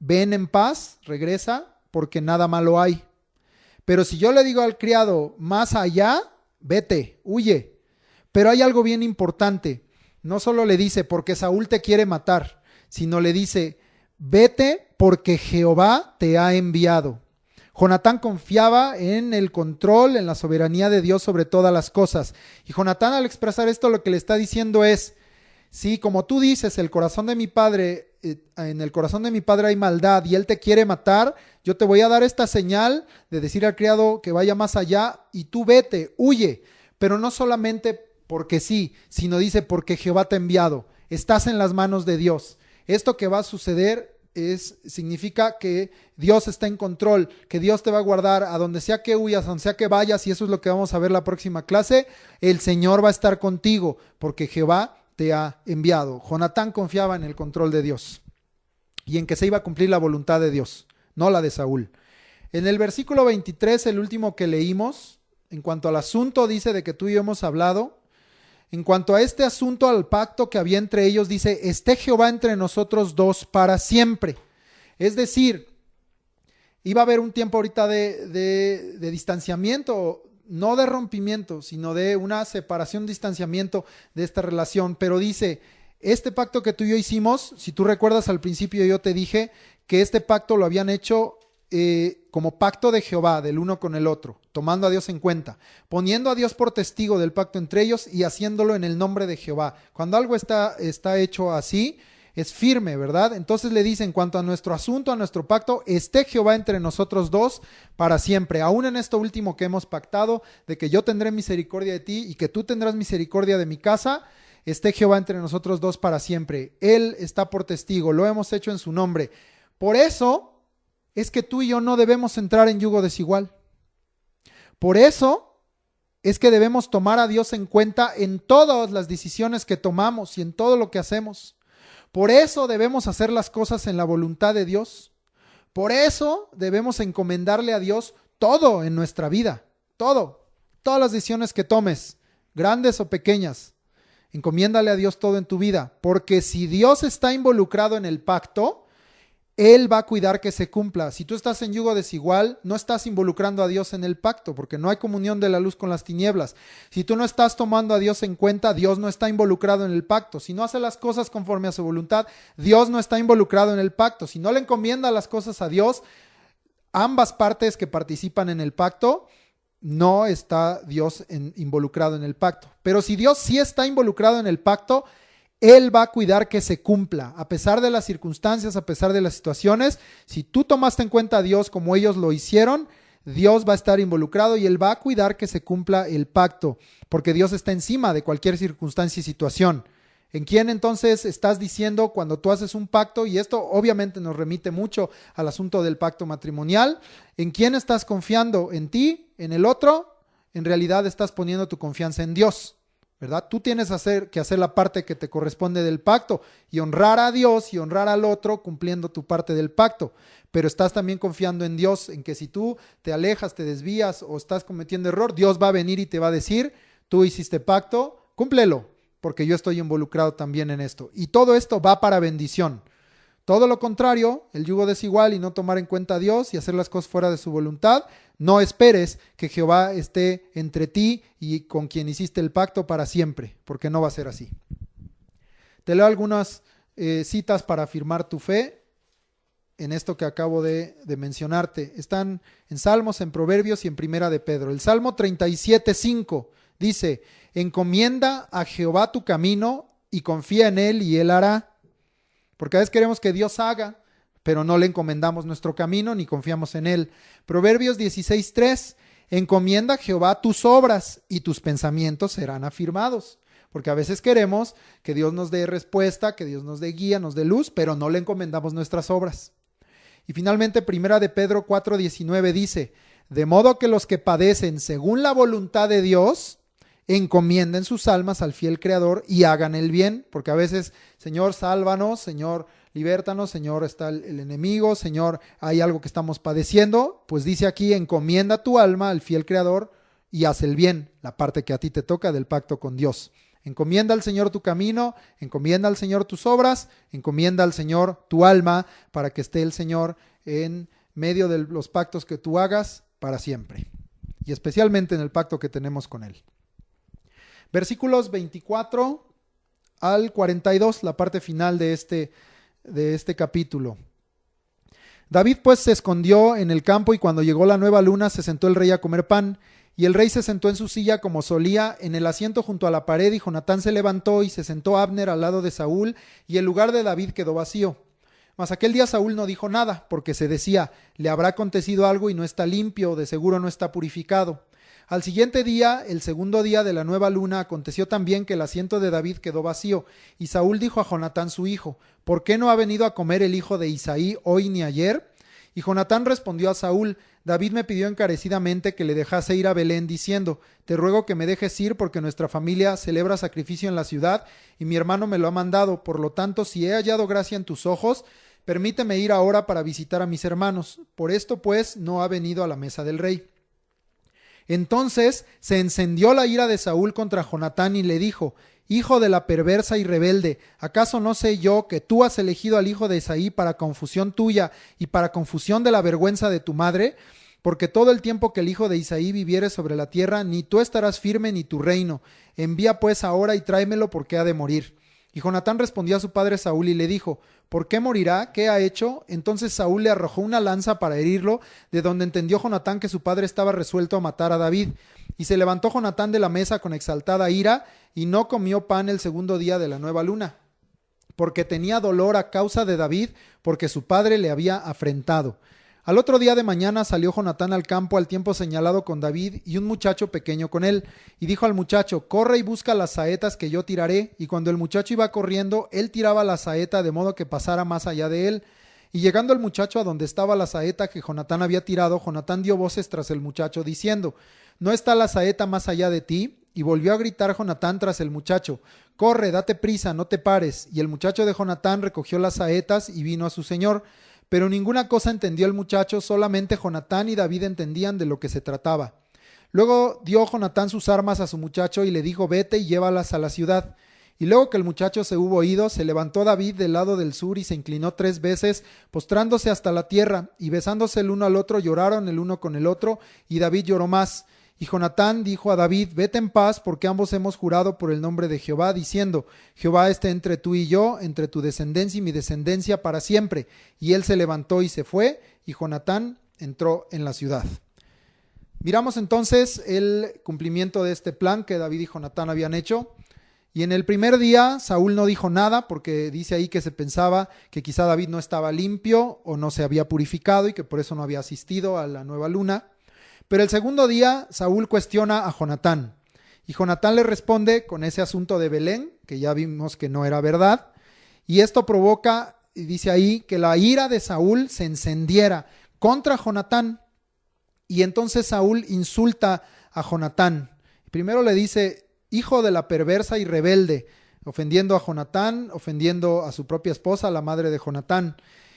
ven en paz, regresa, porque nada malo hay. Pero si yo le digo al criado más allá, vete, huye. Pero hay algo bien importante. No solo le dice porque Saúl te quiere matar, sino le dice: vete porque Jehová te ha enviado. Jonatán confiaba en el control, en la soberanía de Dios sobre todas las cosas. Y Jonatán, al expresar esto, lo que le está diciendo es: sí, como tú dices, en el corazón de mi padre hay maldad y él te quiere matar, yo te voy a dar esta señal de decir al criado que vaya más allá y tú vete, huye. Pero no solamente porque sí, sino dice porque Jehová te ha enviado. Estás en las manos de Dios. Esto que va a suceder significa que Dios está en control, que Dios te va a guardar a donde sea que huyas, a donde sea que vayas, y eso es lo que vamos a ver la próxima clase. El Señor va a estar contigo porque Jehová te ha enviado. Jonatán confiaba en el control de Dios y en que se iba a cumplir la voluntad de Dios, no la de Saúl. En el versículo 23, el último que leímos, en cuanto al asunto, dice de que tú y yo hemos hablado. En cuanto a este asunto, al pacto que había entre ellos, dice: esté Jehová entre nosotros 2 para siempre. Es decir, iba a haber un tiempo ahorita de distanciamiento, no de rompimiento, sino de una separación, distanciamiento de esta relación. Pero dice: este pacto que tú y yo hicimos, si tú recuerdas al principio yo te dije que este pacto lo habían hecho como pacto de Jehová, del uno con el otro, tomando a Dios en cuenta, poniendo a Dios por testigo del pacto entre ellos y haciéndolo en el nombre de Jehová. Cuando algo está hecho así, es firme, ¿verdad? Entonces le dice: en cuanto a nuestro asunto, a nuestro pacto, esté Jehová entre nosotros 2 para siempre. Aún en esto último que hemos pactado, de que yo tendré misericordia de ti y que tú tendrás misericordia de mi casa, esté Jehová entre nosotros 2 para siempre. Él está por testigo, lo hemos hecho en su nombre. Por eso es que tú y yo no debemos entrar en yugo desigual. Por eso es que debemos tomar a Dios en cuenta en todas las decisiones que tomamos y en todo lo que hacemos. Por eso debemos hacer las cosas en la voluntad de Dios. Por eso debemos encomendarle a Dios todo en nuestra vida. Todo. Todas las decisiones que tomes, grandes o pequeñas. Encomiéndale a Dios todo en tu vida. Porque si Dios está involucrado en el pacto, Él va a cuidar que se cumpla. Si tú estás en yugo desigual, no estás involucrando a Dios en el pacto, porque no hay comunión de la luz con las tinieblas. Si tú no estás tomando a Dios en cuenta, Dios no está involucrado en el pacto. Si no hace las cosas conforme a su voluntad, Dios no está involucrado en el pacto. Si no le encomienda las cosas a Dios, ambas partes que participan en el pacto, no está Dios involucrado en el pacto. Pero si Dios sí está involucrado en el pacto, Él va a cuidar que se cumpla, a pesar de las circunstancias, a pesar de las situaciones. Si tú tomaste en cuenta a Dios como ellos lo hicieron, Dios va a estar involucrado y Él va a cuidar que se cumpla el pacto, porque Dios está encima de cualquier circunstancia y situación. ¿En quién entonces estás diciendo cuando tú haces un pacto? Y esto obviamente nos remite mucho al asunto del pacto matrimonial. ¿En quién estás confiando? ¿En ti? ¿En el otro? En realidad estás poniendo tu confianza en Dios, ¿verdad? Tú tienes que hacer la parte que te corresponde del pacto y honrar a Dios y honrar al otro cumpliendo tu parte del pacto. Pero estás también confiando en Dios, en que si tú te alejas, te desvías o estás cometiendo error, Dios va a venir y te va a decir, tú hiciste pacto, cúmplelo, porque yo estoy involucrado también en esto. Y todo esto va para bendición. Todo lo contrario, el yugo desigual y no tomar en cuenta a Dios y hacer las cosas fuera de su voluntad, no esperes que Jehová esté entre ti y con quien hiciste el pacto para siempre, porque no va a ser así. Te leo algunas citas para afirmar tu fe en esto que acabo de mencionarte. Están en Salmos, en Proverbios y en Primera de Pedro. El Salmo 37:5 dice, encomienda a Jehová tu camino y confía en Él y Él hará. Porque a veces queremos que Dios haga, pero no le encomendamos nuestro camino ni confiamos en Él. Proverbios 16:3, encomienda a Jehová tus obras y tus pensamientos serán afirmados. Porque a veces queremos que Dios nos dé respuesta, que Dios nos dé guía, nos dé luz, pero no le encomendamos nuestras obras. Y finalmente, Primera de Pedro 4:19 dice, de modo que los que padecen según la voluntad de Dios, encomienden sus almas al fiel Creador y hagan el bien, porque a veces, Señor, sálvanos, Señor, libértanos, Señor, está el enemigo, Señor, hay algo que estamos padeciendo, pues dice aquí, encomienda tu alma al fiel Creador y haz el bien, la parte que a ti te toca del pacto con Dios. Encomienda al Señor tu camino, encomienda al Señor tus obras, encomienda al Señor tu alma para que esté el Señor en medio de los pactos que tú hagas para siempre, y especialmente en el pacto que tenemos con Él. Versículos 24 al 42, la parte final de este capítulo. David pues se escondió en el campo y cuando llegó la nueva luna se sentó el rey a comer pan. Y el rey se sentó en su silla como solía en el asiento junto a la pared y Jonatán se levantó y se sentó Abner al lado de Saúl y el lugar de David quedó vacío. Mas aquel día Saúl no dijo nada porque se decía, le habrá acontecido algo y no está limpio, de seguro no está purificado. Al siguiente día, el segundo día de la nueva luna, aconteció también que el asiento de David quedó vacío, y Saúl dijo a Jonatán su hijo, ¿por qué no ha venido a comer el hijo de Isaí hoy ni ayer? Y Jonatán respondió a Saúl, David me pidió encarecidamente que le dejase ir a Belén, diciendo, te ruego que me dejes ir porque nuestra familia celebra sacrificio en la ciudad, y mi hermano me lo ha mandado, por lo tanto, si he hallado gracia en tus ojos, permíteme ir ahora para visitar a mis hermanos. Por esto, pues, no ha venido a la mesa del rey. Entonces se encendió la ira de Saúl contra Jonatán y le dijo, hijo de la perversa y rebelde, ¿acaso no sé yo que tú has elegido al hijo de Isaí para confusión tuya y para confusión de la vergüenza de tu madre? Porque todo el tiempo que el hijo de Isaí viviere sobre la tierra, ni tú estarás firme ni tu reino. Envía pues ahora y tráemelo porque ha de morir. Y Jonatán respondió a su padre Saúl y le dijo, ¿por qué morirá? ¿Qué ha hecho? Entonces Saúl le arrojó una lanza para herirlo, de donde entendió Jonatán que su padre estaba resuelto a matar a David. Y se levantó Jonatán de la mesa con exaltada ira, y no comió pan el segundo día de la nueva luna, porque tenía dolor a causa de David, porque su padre le había afrentado. Al otro día de mañana salió Jonatán al campo al tiempo señalado con David y un muchacho pequeño con él, y dijo al muchacho, corre y busca las saetas que yo tiraré, y cuando el muchacho iba corriendo, él tiraba la saeta de modo que pasara más allá de él, Y llegando el muchacho a donde estaba la saeta que Jonatán había tirado, Jonatán dio voces tras el muchacho, diciendo: ¿No está la saeta más allá de ti? Y volvió a gritar Jonatán tras el muchacho: corre, date prisa, no te pares. Y el muchacho de Jonatán recogió las saetas y vino a su señor. Pero ninguna cosa entendió el muchacho, solamente Jonatán y David entendían de lo que se trataba. Luego dio Jonatán sus armas a su muchacho y le dijo: vete y llévalas a la ciudad. Y luego que el muchacho se hubo ido, se levantó David del lado del sur y se inclinó 3 veces, postrándose hasta la tierra, y besándose el uno al otro, lloraron el uno con el otro, y David lloró más. Y Jonatán dijo a David: vete en paz, porque ambos hemos jurado por el nombre de Jehová, diciendo: Jehová esté entre tú y yo, entre tu descendencia y mi descendencia para siempre. Y él se levantó y se fue, y Jonatán entró en la ciudad. Miramos entonces el cumplimiento de este plan que David y Jonatán habían hecho. Y en el primer día Saúl no dijo nada, porque dice ahí que se pensaba que quizá David no estaba limpio o no se había purificado y que por eso no había asistido a la nueva luna. Pero el segundo día Saúl cuestiona a Jonatán, y Jonatán le responde con ese asunto de Belén, que ya vimos que no era verdad, y esto provoca, y dice ahí, que la ira de Saúl se encendiera contra Jonatán, y entonces Saúl insulta a Jonatán. Primero le dice: hijo de la perversa y rebelde, ofendiendo a Jonatán, ofendiendo a su propia esposa, la madre de Jonatán,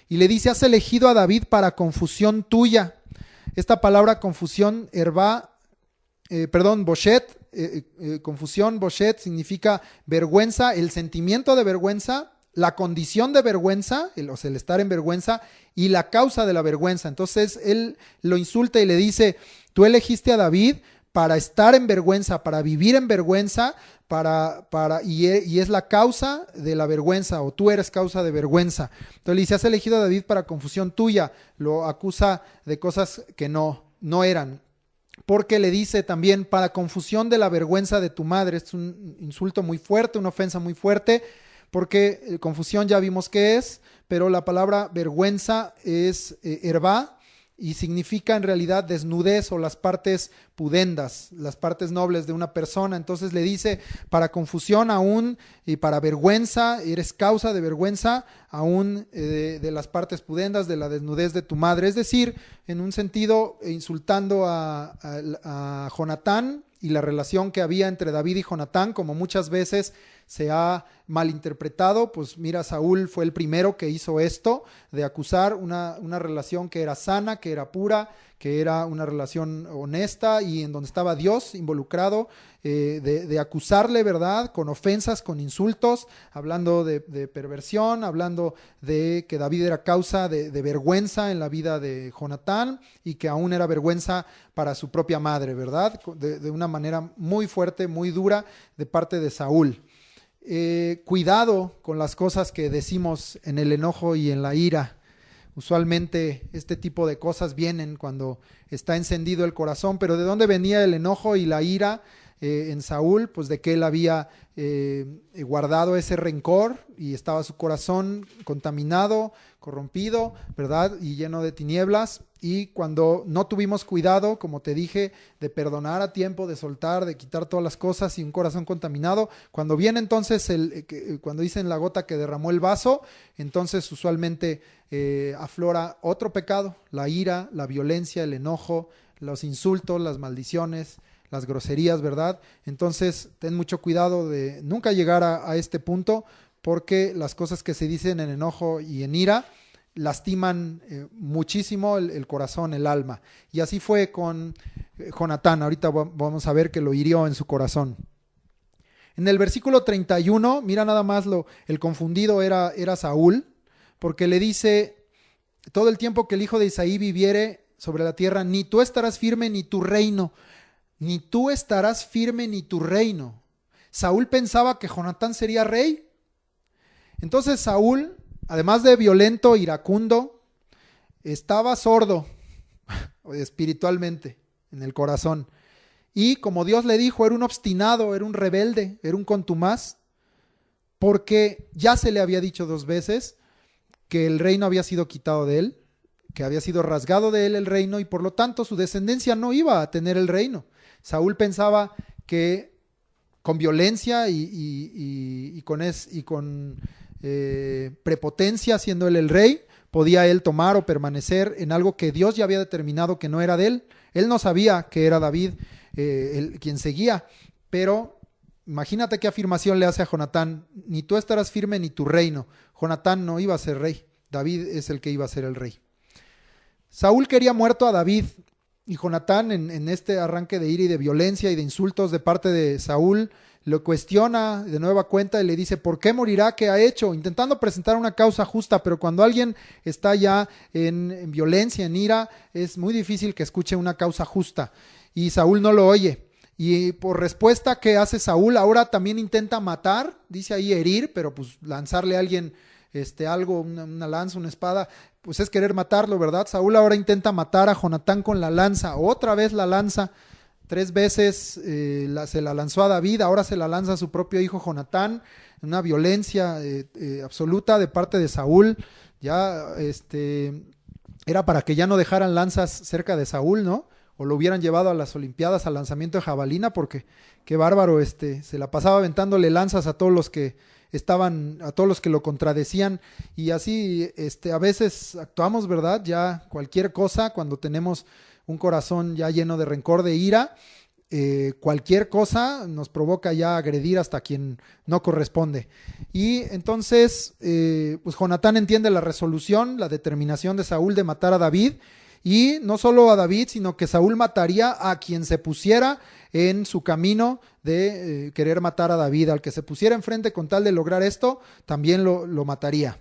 y le dice: has elegido a David para confusión tuya. Esta palabra confusión, boshet, confusión, boshet, significa vergüenza, el sentimiento de vergüenza, la condición de vergüenza, el estar en vergüenza, y la causa de la vergüenza. Entonces él lo insulta y le dice: tú elegiste a David para estar en vergüenza, para vivir en vergüenza, y es la causa de la vergüenza, o tú eres causa de vergüenza. Entonces le dice: has elegido a David para confusión tuya. Lo acusa de cosas que no eran. Porque le dice también: para confusión de la vergüenza de tu madre. Es un insulto muy fuerte, una ofensa muy fuerte, porque confusión ya vimos qué es, pero la palabra vergüenza es hervá, y significa en realidad desnudez o las partes pudendas, las partes nobles de una persona. Entonces le dice: para confusión aún y para vergüenza, eres causa de vergüenza aún de las partes pudendas, de la desnudez de tu madre. Es decir, en un sentido, insultando a Jonatán y la relación que había entre David y Jonatán, como muchas veces se ha malinterpretado. Pues mira, Saúl fue el primero que hizo esto, de acusar una relación que era sana, que era pura, que era una relación honesta y en donde estaba Dios involucrado, de acusarle, ¿verdad?, con ofensas, con insultos, hablando de perversión, hablando de que David era causa de vergüenza en la vida de Jonatán, y que aún era vergüenza para su propia madre, ¿verdad?, de una manera muy fuerte, muy dura de parte de Saúl. Cuidado con las cosas que decimos en el enojo y en la ira. Usualmente este tipo de cosas vienen cuando está encendido el corazón. Pero ¿de dónde venía el enojo y la ira en Saúl? Pues de que él había guardado ese rencor y estaba su corazón contaminado, corrompido, ¿verdad?, y lleno de tinieblas. Y cuando no tuvimos cuidado, como te dije, de perdonar a tiempo, de soltar, de quitar todas las cosas, y un corazón contaminado, cuando viene entonces, cuando dicen la gota que derramó el vaso, entonces usualmente aflora otro pecado: la ira, la violencia, el enojo, los insultos, las maldiciones, las groserías, ¿verdad? Entonces ten mucho cuidado de nunca llegar a este punto, porque las cosas que se dicen en enojo y en ira lastiman muchísimo el corazón, el alma. Y así fue con Jonatán. Ahorita vamos a ver que lo hirió en su corazón. En el versículo 31, mira nada más, el confundido era Saúl, porque le dice: todo el tiempo que el hijo de Isaí viviere sobre la tierra, ni tú estarás firme ni tu reino. Ni tú estarás firme ni tu reino. Saúl pensaba que Jonatán sería rey. Entonces Saúl, además de violento, iracundo, estaba sordo espiritualmente en el corazón. Y como Dios le dijo, era un obstinado, era un rebelde, era un contumaz, porque ya se le había dicho 2 veces que el reino había sido quitado de él, que había sido rasgado de él el reino, y por lo tanto su descendencia no iba a tener el reino. Saúl pensaba que con violencia y con prepotencia, siendo él el rey, podía él tomar o permanecer en algo que Dios ya había determinado que no era de él. Él no sabía que era David quien seguía, pero imagínate qué afirmación le hace a Jonatán: ni tú estarás firme ni tu reino. Jonatán no iba a ser rey, David es el que iba a ser el rey. Saúl quería muerto a David, y Jonatán, en este arranque de ira y de violencia y de insultos de parte de Saúl, lo cuestiona de nueva cuenta y le dice: ¿por qué morirá? ¿Qué ha hecho? Intentando presentar una causa justa, pero cuando alguien está ya en violencia, en ira, es muy difícil que escuche una causa justa. Y Saúl no lo oye. Y por respuesta, ¿qué hace Saúl? Ahora también intenta matar, dice ahí herir, pero pues lanzarle a alguien algo, una lanza, una espada, pues es querer matarlo, ¿verdad? Saúl ahora intenta matar a Jonatán con la lanza, otra vez la lanza. 3 veces se la lanzó a David, ahora se la lanza a su propio hijo Jonatán, una violencia absoluta de parte de Saúl. Ya era para que ya no dejaran lanzas cerca de Saúl, ¿no? O lo hubieran llevado a las Olimpiadas al lanzamiento de jabalina, porque qué bárbaro, se la pasaba aventándole lanzas a todos los que a todos los que lo contradecían. Y así a veces actuamos, ¿verdad? Ya cualquier cosa, cuando tenemos un corazón ya lleno de rencor, de ira, cualquier cosa nos provoca ya agredir hasta quien no corresponde. Y entonces pues Jonatán entiende la resolución, la determinación de Saúl de matar a David, y no solo a David, sino que Saúl mataría a quien se pusiera en su camino de querer matar a David. Al que se pusiera enfrente con tal de lograr esto, también lo mataría.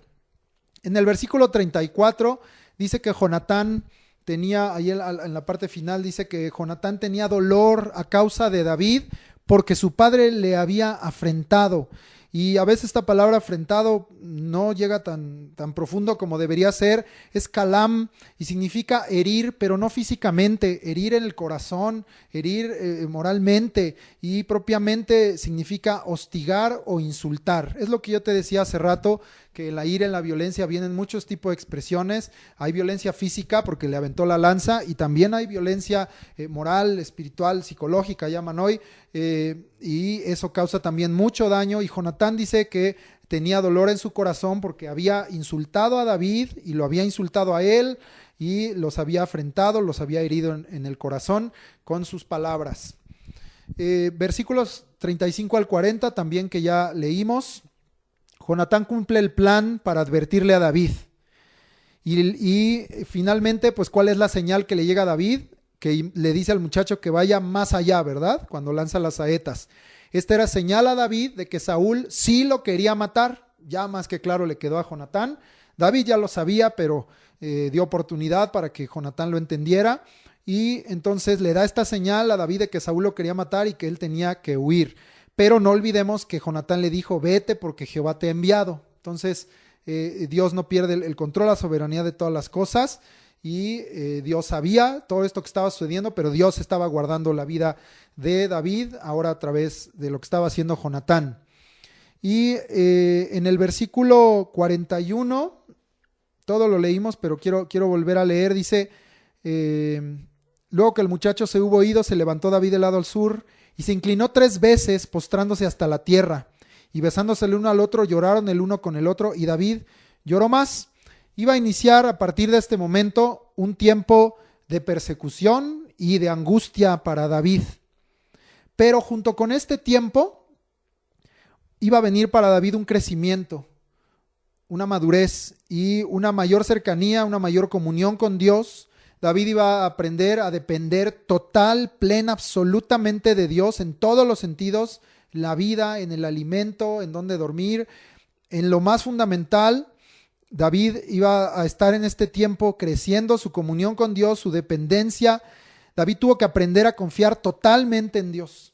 En el versículo 34 dice que Jonatán tenía, ahí en la parte final dice que Jonatán tenía dolor a causa de David porque su padre le había afrentado. Y a veces esta palabra afrentado no llega tan profundo como debería ser. Es kalam y significa herir, pero no físicamente, herir en el corazón, herir moralmente, y propiamente significa hostigar o insultar. Es lo que yo te decía hace rato, que en la ira, en la violencia vienen muchos tipos de expresiones. Hay violencia física porque le aventó la lanza, y también hay violencia moral, espiritual, psicológica, llaman hoy, y eso causa también mucho daño. Y Jonatán dice que tenía dolor en su corazón porque había insultado a David y lo había insultado a él, y los había afrentado, los había herido en el corazón con sus palabras. Versículos 35 al 40 también, que ya leímos. Jonatán cumple el plan para advertirle a David. Y finalmente, pues, ¿cuál es la señal que le llega a David? Que le dice al muchacho que vaya más allá, ¿verdad? Cuando lanza las saetas. Esta era señal a David de que Saúl sí lo quería matar. Ya más que claro le quedó a Jonatán. David ya lo sabía, pero dio oportunidad para que Jonatán lo entendiera. Y entonces le da esta señal a David de que Saúl lo quería matar y que él tenía que huir. Pero no olvidemos que Jonatán le dijo: vete porque Jehová te ha enviado. Entonces Dios no pierde el control, la soberanía de todas las cosas, y Dios sabía todo esto que estaba sucediendo, pero Dios estaba guardando la vida de David ahora a través de lo que estaba haciendo Jonatán. Y en el versículo 41, todo lo leímos, pero quiero volver a leer. Dice: luego que el muchacho se hubo ido, se levantó David del lado al sur y se inclinó 3 veces, postrándose hasta la tierra, y besándose el uno al otro, lloraron el uno con el otro, y David lloró más. Iba a iniciar a partir de este momento un tiempo de persecución y de angustia para David. Pero junto con este tiempo iba a venir para David un crecimiento, una madurez y una mayor cercanía, una mayor comunión con Dios. David iba a aprender a depender total, plena, absolutamente de Dios en todos los sentidos, en la vida, en el alimento, en dónde dormir, en lo más fundamental. David iba a estar en este tiempo creciendo su comunión con Dios, su dependencia. David tuvo que aprender a confiar totalmente en Dios.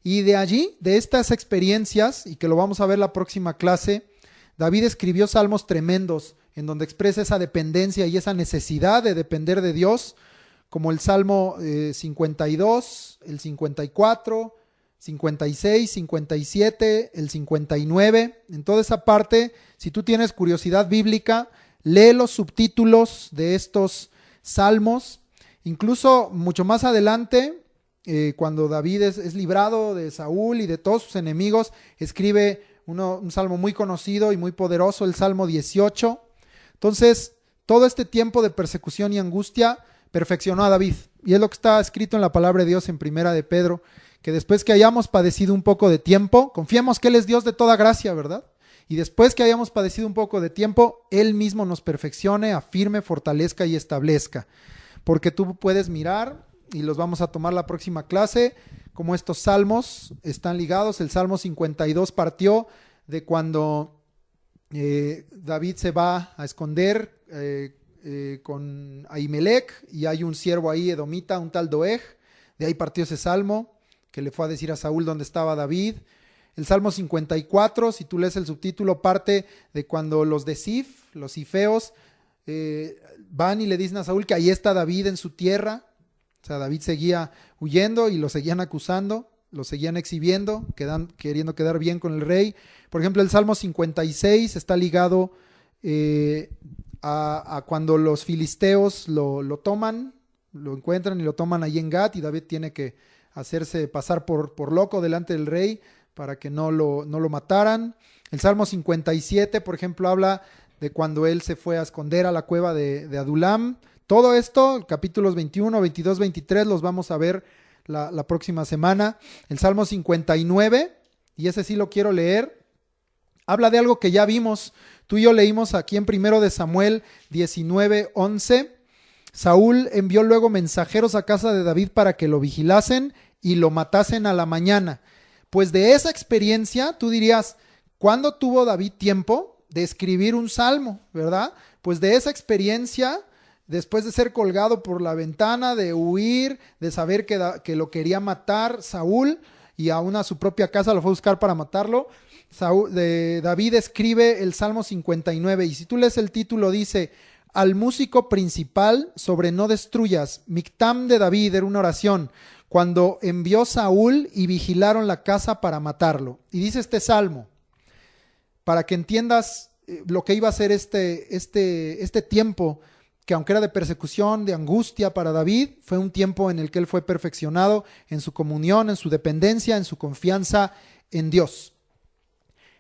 Y de allí, de estas experiencias, y que lo vamos a ver la próxima clase, David escribió salmos tremendos en donde expresa esa dependencia y esa necesidad de depender de Dios, como el Salmo 52, el 54, 56, 57, el 59. En toda esa parte, si tú tienes curiosidad bíblica, lee los subtítulos de estos salmos. Incluso mucho más adelante, cuando David es librado de Saúl y de todos sus enemigos, escribe un salmo muy conocido y muy poderoso, el Salmo 18. Entonces, todo este tiempo de persecución y angustia perfeccionó a David. Y es lo que está escrito en la palabra de Dios en Primera de Pedro, que después que hayamos padecido un poco de tiempo, confiemos que Él es Dios de toda gracia, ¿verdad? Y después que hayamos padecido un poco de tiempo, Él mismo nos perfeccione, afirme, fortalezca y establezca. Porque tú puedes mirar, y los vamos a tomar la próxima clase, como estos salmos están ligados. El Salmo 52 partió de cuando David se va a esconder con Ahimelech, y hay un siervo ahí edomita, un tal Doeg. De ahí partió ese salmo que le fue a decir a Saúl dónde estaba David. El Salmo 54, si tú lees el subtítulo, parte de cuando los de Sif, los sifeos, van y le dicen a Saúl que ahí está David en su tierra. O sea, David seguía huyendo y lo seguían acusando, lo seguían exhibiendo, queriendo quedar bien con el rey. Por ejemplo, el Salmo 56 está ligado a cuando los filisteos lo toman, lo encuentran y lo toman allí en Gat, y David tiene que hacerse pasar por loco delante del rey para que no lo mataran. El Salmo 57, por ejemplo, habla de cuando él se fue a esconder a la cueva de Adulam. Todo esto, capítulos 21, 22, 23, los vamos a ver la próxima semana. El Salmo 59, y ese sí lo quiero leer, habla de algo que ya vimos. Tú y yo leímos aquí en 1 de Samuel 19, 11. Saúl envió luego mensajeros a casa de David para que lo vigilasen y lo matasen a la mañana. Pues de esa experiencia, tú dirías, ¿cuándo tuvo David tiempo de escribir un salmo, verdad? Pues de esa experiencia, después de ser colgado por la ventana, de huir, de saber que lo quería matar Saúl, y aún a su propia casa lo fue a buscar para matarlo, David escribe el Salmo 59, y si tú lees el título dice: al músico principal sobre no destruyas. Mictam de David, era una oración cuando envió Saúl y vigilaron la casa para matarlo. Y dice este salmo, para que entiendas lo que iba a ser este tiempo, que aunque era de persecución, de angustia para David, fue un tiempo en el que él fue perfeccionado en su comunión, en su dependencia, en su confianza en Dios.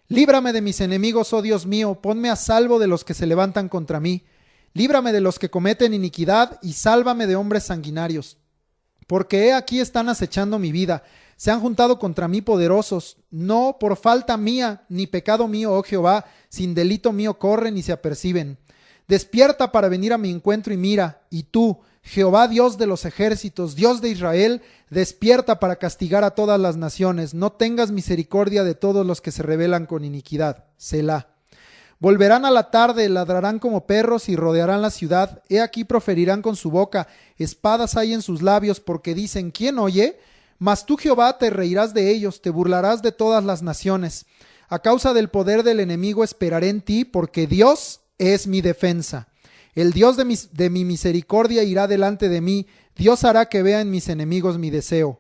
Líbrame de mis enemigos, oh Dios mío, ponme a salvo de los que se levantan contra mí. Líbrame de los que cometen iniquidad y sálvame de hombres sanguinarios. Porque he aquí están acechando mi vida, se han juntado contra mí poderosos, no por falta mía ni pecado mío, oh Jehová, sin delito mío corren y se aperciben. Despierta para venir a mi encuentro y mira, y tú, Jehová Dios de los ejércitos, Dios de Israel, despierta para castigar a todas las naciones, no tengas misericordia de todos los que se rebelan con iniquidad. Selah. Volverán a la tarde, ladrarán como perros y rodearán la ciudad. He aquí proferirán con su boca, espadas hay en sus labios, porque dicen: ¿quién oye? Mas tú, Jehová, te reirás de ellos, te burlarás de todas las naciones. A causa del poder del enemigo esperaré en ti, porque Dios es mi defensa. El Dios de mi misericordia irá delante de mí. Dios hará que vean mis enemigos mi deseo.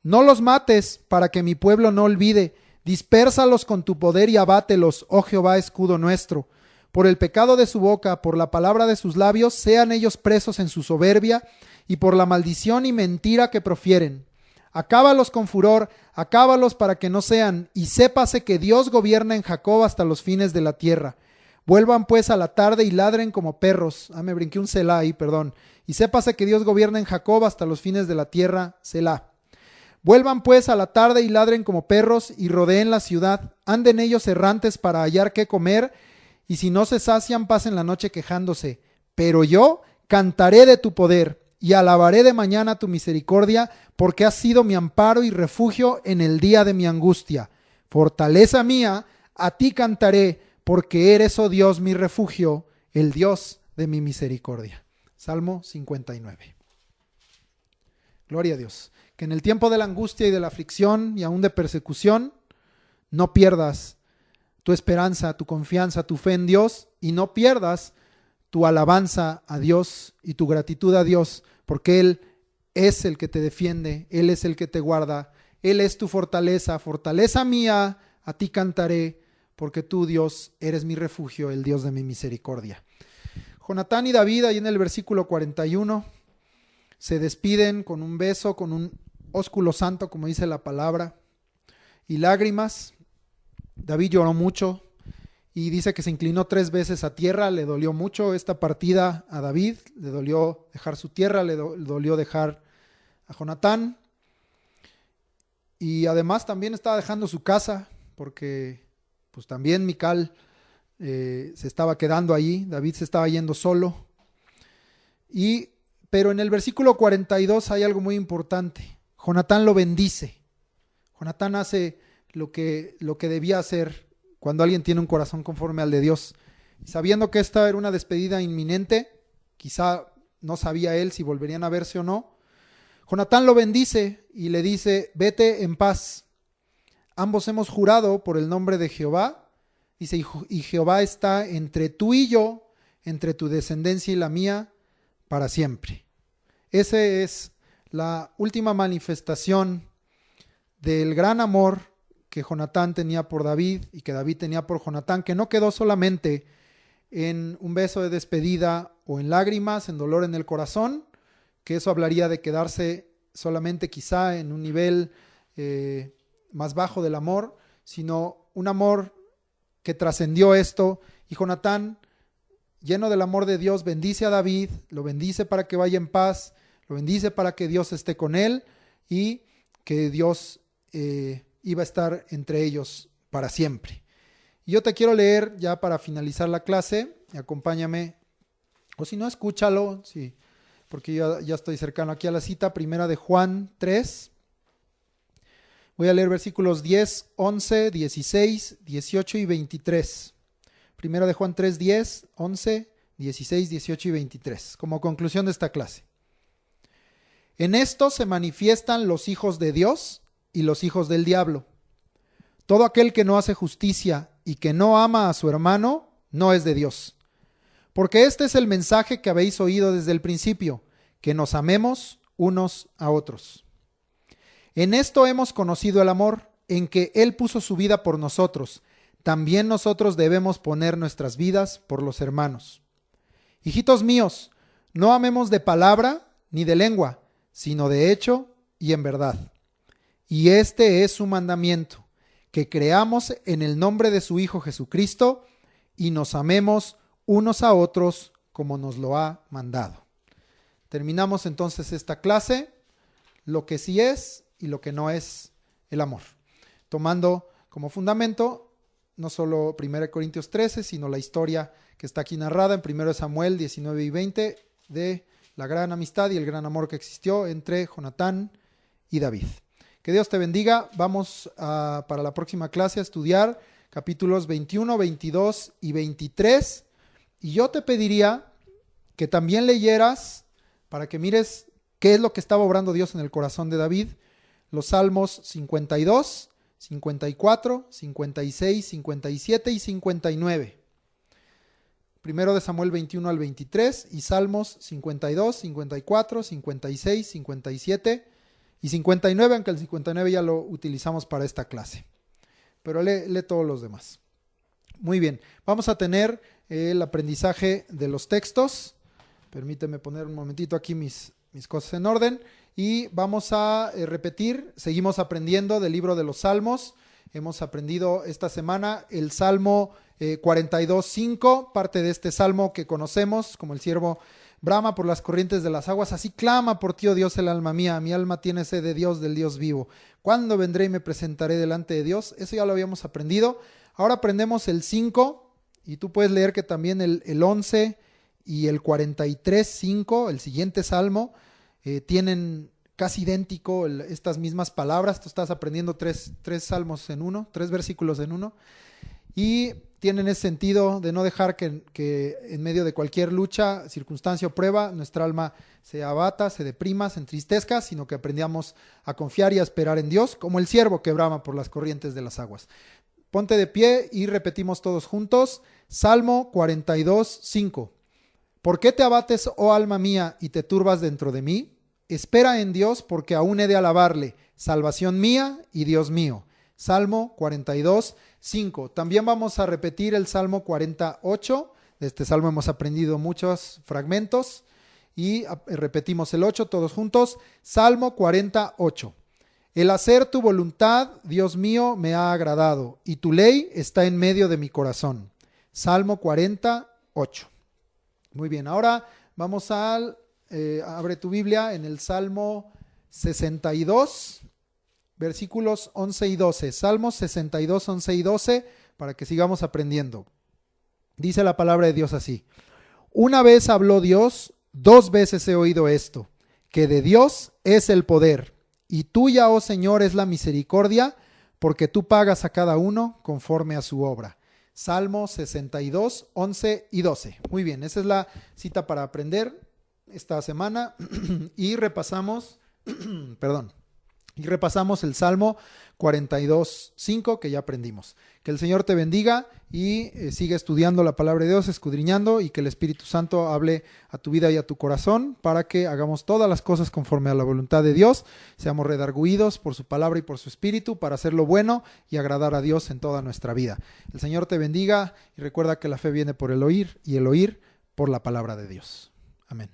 No los mates, para que mi pueblo no olvide. Dispérsalos con tu poder y abátelos, oh Jehová, escudo nuestro. Por el pecado de su boca, por la palabra de sus labios, sean ellos presos en su soberbia, y por la maldición y mentira que profieren. Acábalos con furor, acábalos para que no sean, y sépase que Dios gobierna en Jacob hasta los fines de la tierra. Vuelvan pues a la tarde y ladren como perros. Me brinqué un Selah ahí, perdón. Y sépase que Dios gobierna en Jacob hasta los fines de la tierra. Selah. Vuelvan pues a la tarde y ladren como perros y rodeen la ciudad. Anden ellos errantes para hallar qué comer, y si no se sacian pasen la noche quejándose. Pero yo cantaré de tu poder y alabaré de mañana tu misericordia, porque has sido mi amparo y refugio en el día de mi angustia. Fortaleza mía, a ti cantaré, porque eres, oh Dios, mi refugio, el Dios de mi misericordia. Salmo 59. Gloria a Dios. Que en el tiempo de la angustia y de la aflicción y aún de persecución, no pierdas tu esperanza, tu confianza, tu fe en Dios, y no pierdas tu alabanza a Dios y tu gratitud a Dios, porque Él es el que te defiende, Él es el que te guarda, Él es tu fortaleza. Fortaleza mía, a ti cantaré, porque tú, Dios, eres mi refugio, el Dios de mi misericordia. Jonatán y David, ahí en el versículo 41, se despiden con un beso, con un ósculo santo, como dice la palabra, y lágrimas. David lloró mucho y dice que se inclinó 3 veces a tierra. Le dolió mucho esta partida a David, le dolió dejar su tierra, le dolió dejar a Jonatán, y además también estaba dejando su casa, porque pues también Mical se estaba quedando allí, David se estaba yendo solo. Pero en el versículo 42 hay algo muy importante. Jonatán lo bendice. Jonatán hace lo que debía hacer cuando alguien tiene un corazón conforme al de Dios. Sabiendo que esta era una despedida inminente, quizá no sabía él si volverían a verse o no, Jonatán lo bendice y le dice: vete en paz. Ambos hemos jurado por el nombre de Jehová. Dice: y Jehová está entre tú y yo, entre tu descendencia y la mía, para siempre. Esa es la última manifestación del gran amor que Jonatán tenía por David y que David tenía por Jonatán, que no quedó solamente en un beso de despedida o en lágrimas, en dolor en el corazón, que eso hablaría de quedarse solamente quizá en un nivel más bajo del amor, sino un amor que trascendió esto. Y Jonatán, lleno del amor de Dios, bendice a David, lo bendice para que vaya en paz, lo bendice para que Dios esté con él y que Dios iba a estar entre ellos para siempre. Y yo te quiero leer ya para finalizar la clase, acompáñame, o si no, escúchalo, sí, porque ya estoy cercano aquí a la cita. Primera de Juan 3. Voy a leer versículos 10, 11, 16, 18 y 23. Primera de Juan 3, 10, 11, 16, 18 y 23, como conclusión de esta clase. En esto se manifiestan los hijos de Dios y los hijos del diablo. Todo aquel que no hace justicia y que no ama a su hermano, no es de Dios. Porque este es el mensaje que habéis oído desde el principio, que nos amemos unos a otros. En esto hemos conocido el amor, en que Él puso su vida por nosotros. También nosotros debemos poner nuestras vidas por los hermanos. Hijitos míos, no amemos de palabra ni de lengua, sino de hecho y en verdad. Y este es su mandamiento, que creamos en el nombre de su Hijo Jesucristo y nos amemos unos a otros como nos lo ha mandado. Terminamos entonces esta clase, lo que sí es y lo que no es el amor, tomando como fundamento no solo 1 Corintios 13, sino la historia que está aquí narrada en 1 Samuel 19 y 20 de la gran amistad y el gran amor que existió entre Jonatán y David. Que Dios te bendiga. Vamos para la próxima clase a estudiar capítulos 21, 22 y 23. Y yo te pediría que también leyeras, para que mires qué es lo que estaba obrando Dios en el corazón de David, los Salmos 52, 54, 56, 57 y 59. Primero de Samuel 21 al 23 y Salmos 52, 54, 56, 57 y 59, aunque el 59 ya lo utilizamos para esta clase. Pero lee todos los demás. Muy bien, vamos a tener el aprendizaje de los textos. Permíteme poner un momentito aquí mis cosas en orden. Y vamos a repetir, seguimos aprendiendo del libro de los Salmos. Hemos aprendido esta semana el Salmo 42:5, parte de este salmo que conocemos como el siervo brama por las corrientes de las aguas, así clama por ti, oh Dios, el alma mía. Mi alma tiene sed de Dios, del Dios vivo. ¿Cuándo vendré y me presentaré delante de Dios? Eso ya lo habíamos aprendido. Ahora aprendemos el 5, y tú puedes leer que también el 11 y el 43:5, el siguiente salmo, tienen casi idéntico estas mismas palabras. Tú estás aprendiendo tres salmos en uno, 3 versículos en uno, y tienen ese sentido de no dejar que en medio de cualquier lucha, circunstancia o prueba, nuestra alma se abata, se deprima, se entristezca, sino que aprendamos a confiar y a esperar en Dios, como el siervo que brama por las corrientes de las aguas. Ponte de pie y repetimos todos juntos. Salmo 42:5. ¿Por qué te abates, oh alma mía, y te turbas dentro de mí? Espera en Dios, porque aún he de alabarle, salvación mía y Dios mío. Salmo 42:5. También vamos a repetir el Salmo 48. De este salmo hemos aprendido muchos fragmentos y repetimos el 8 todos juntos. Salmo 48. El hacer tu voluntad, Dios mío, me ha agradado, y tu ley está en medio de mi corazón. Salmo 48. Muy bien, ahora vamos abre tu Biblia en el Salmo 62, versículos 11 y 12. Salmos 62, 11 y 12, para que sigamos aprendiendo. Dice la palabra de Dios así: una vez habló Dios, 2 veces he oído esto, que de Dios es el poder, y tuya, oh Señor, es la misericordia, porque tú pagas a cada uno conforme a su obra. Salmo 62, 11 y 12. Muy bien, esa es la cita para aprender esta semana y repasamos, el Salmo 42, 5 que ya aprendimos. Que el Señor te bendiga y sigue estudiando la palabra de Dios, escudriñando, y que el Espíritu Santo hable a tu vida y a tu corazón para que hagamos todas las cosas conforme a la voluntad de Dios, seamos redarguidos por su palabra y por su Espíritu para hacer lo bueno y agradar a Dios en toda nuestra vida. El Señor te bendiga y recuerda que la fe viene por el oír y el oír por la palabra de Dios. Amén.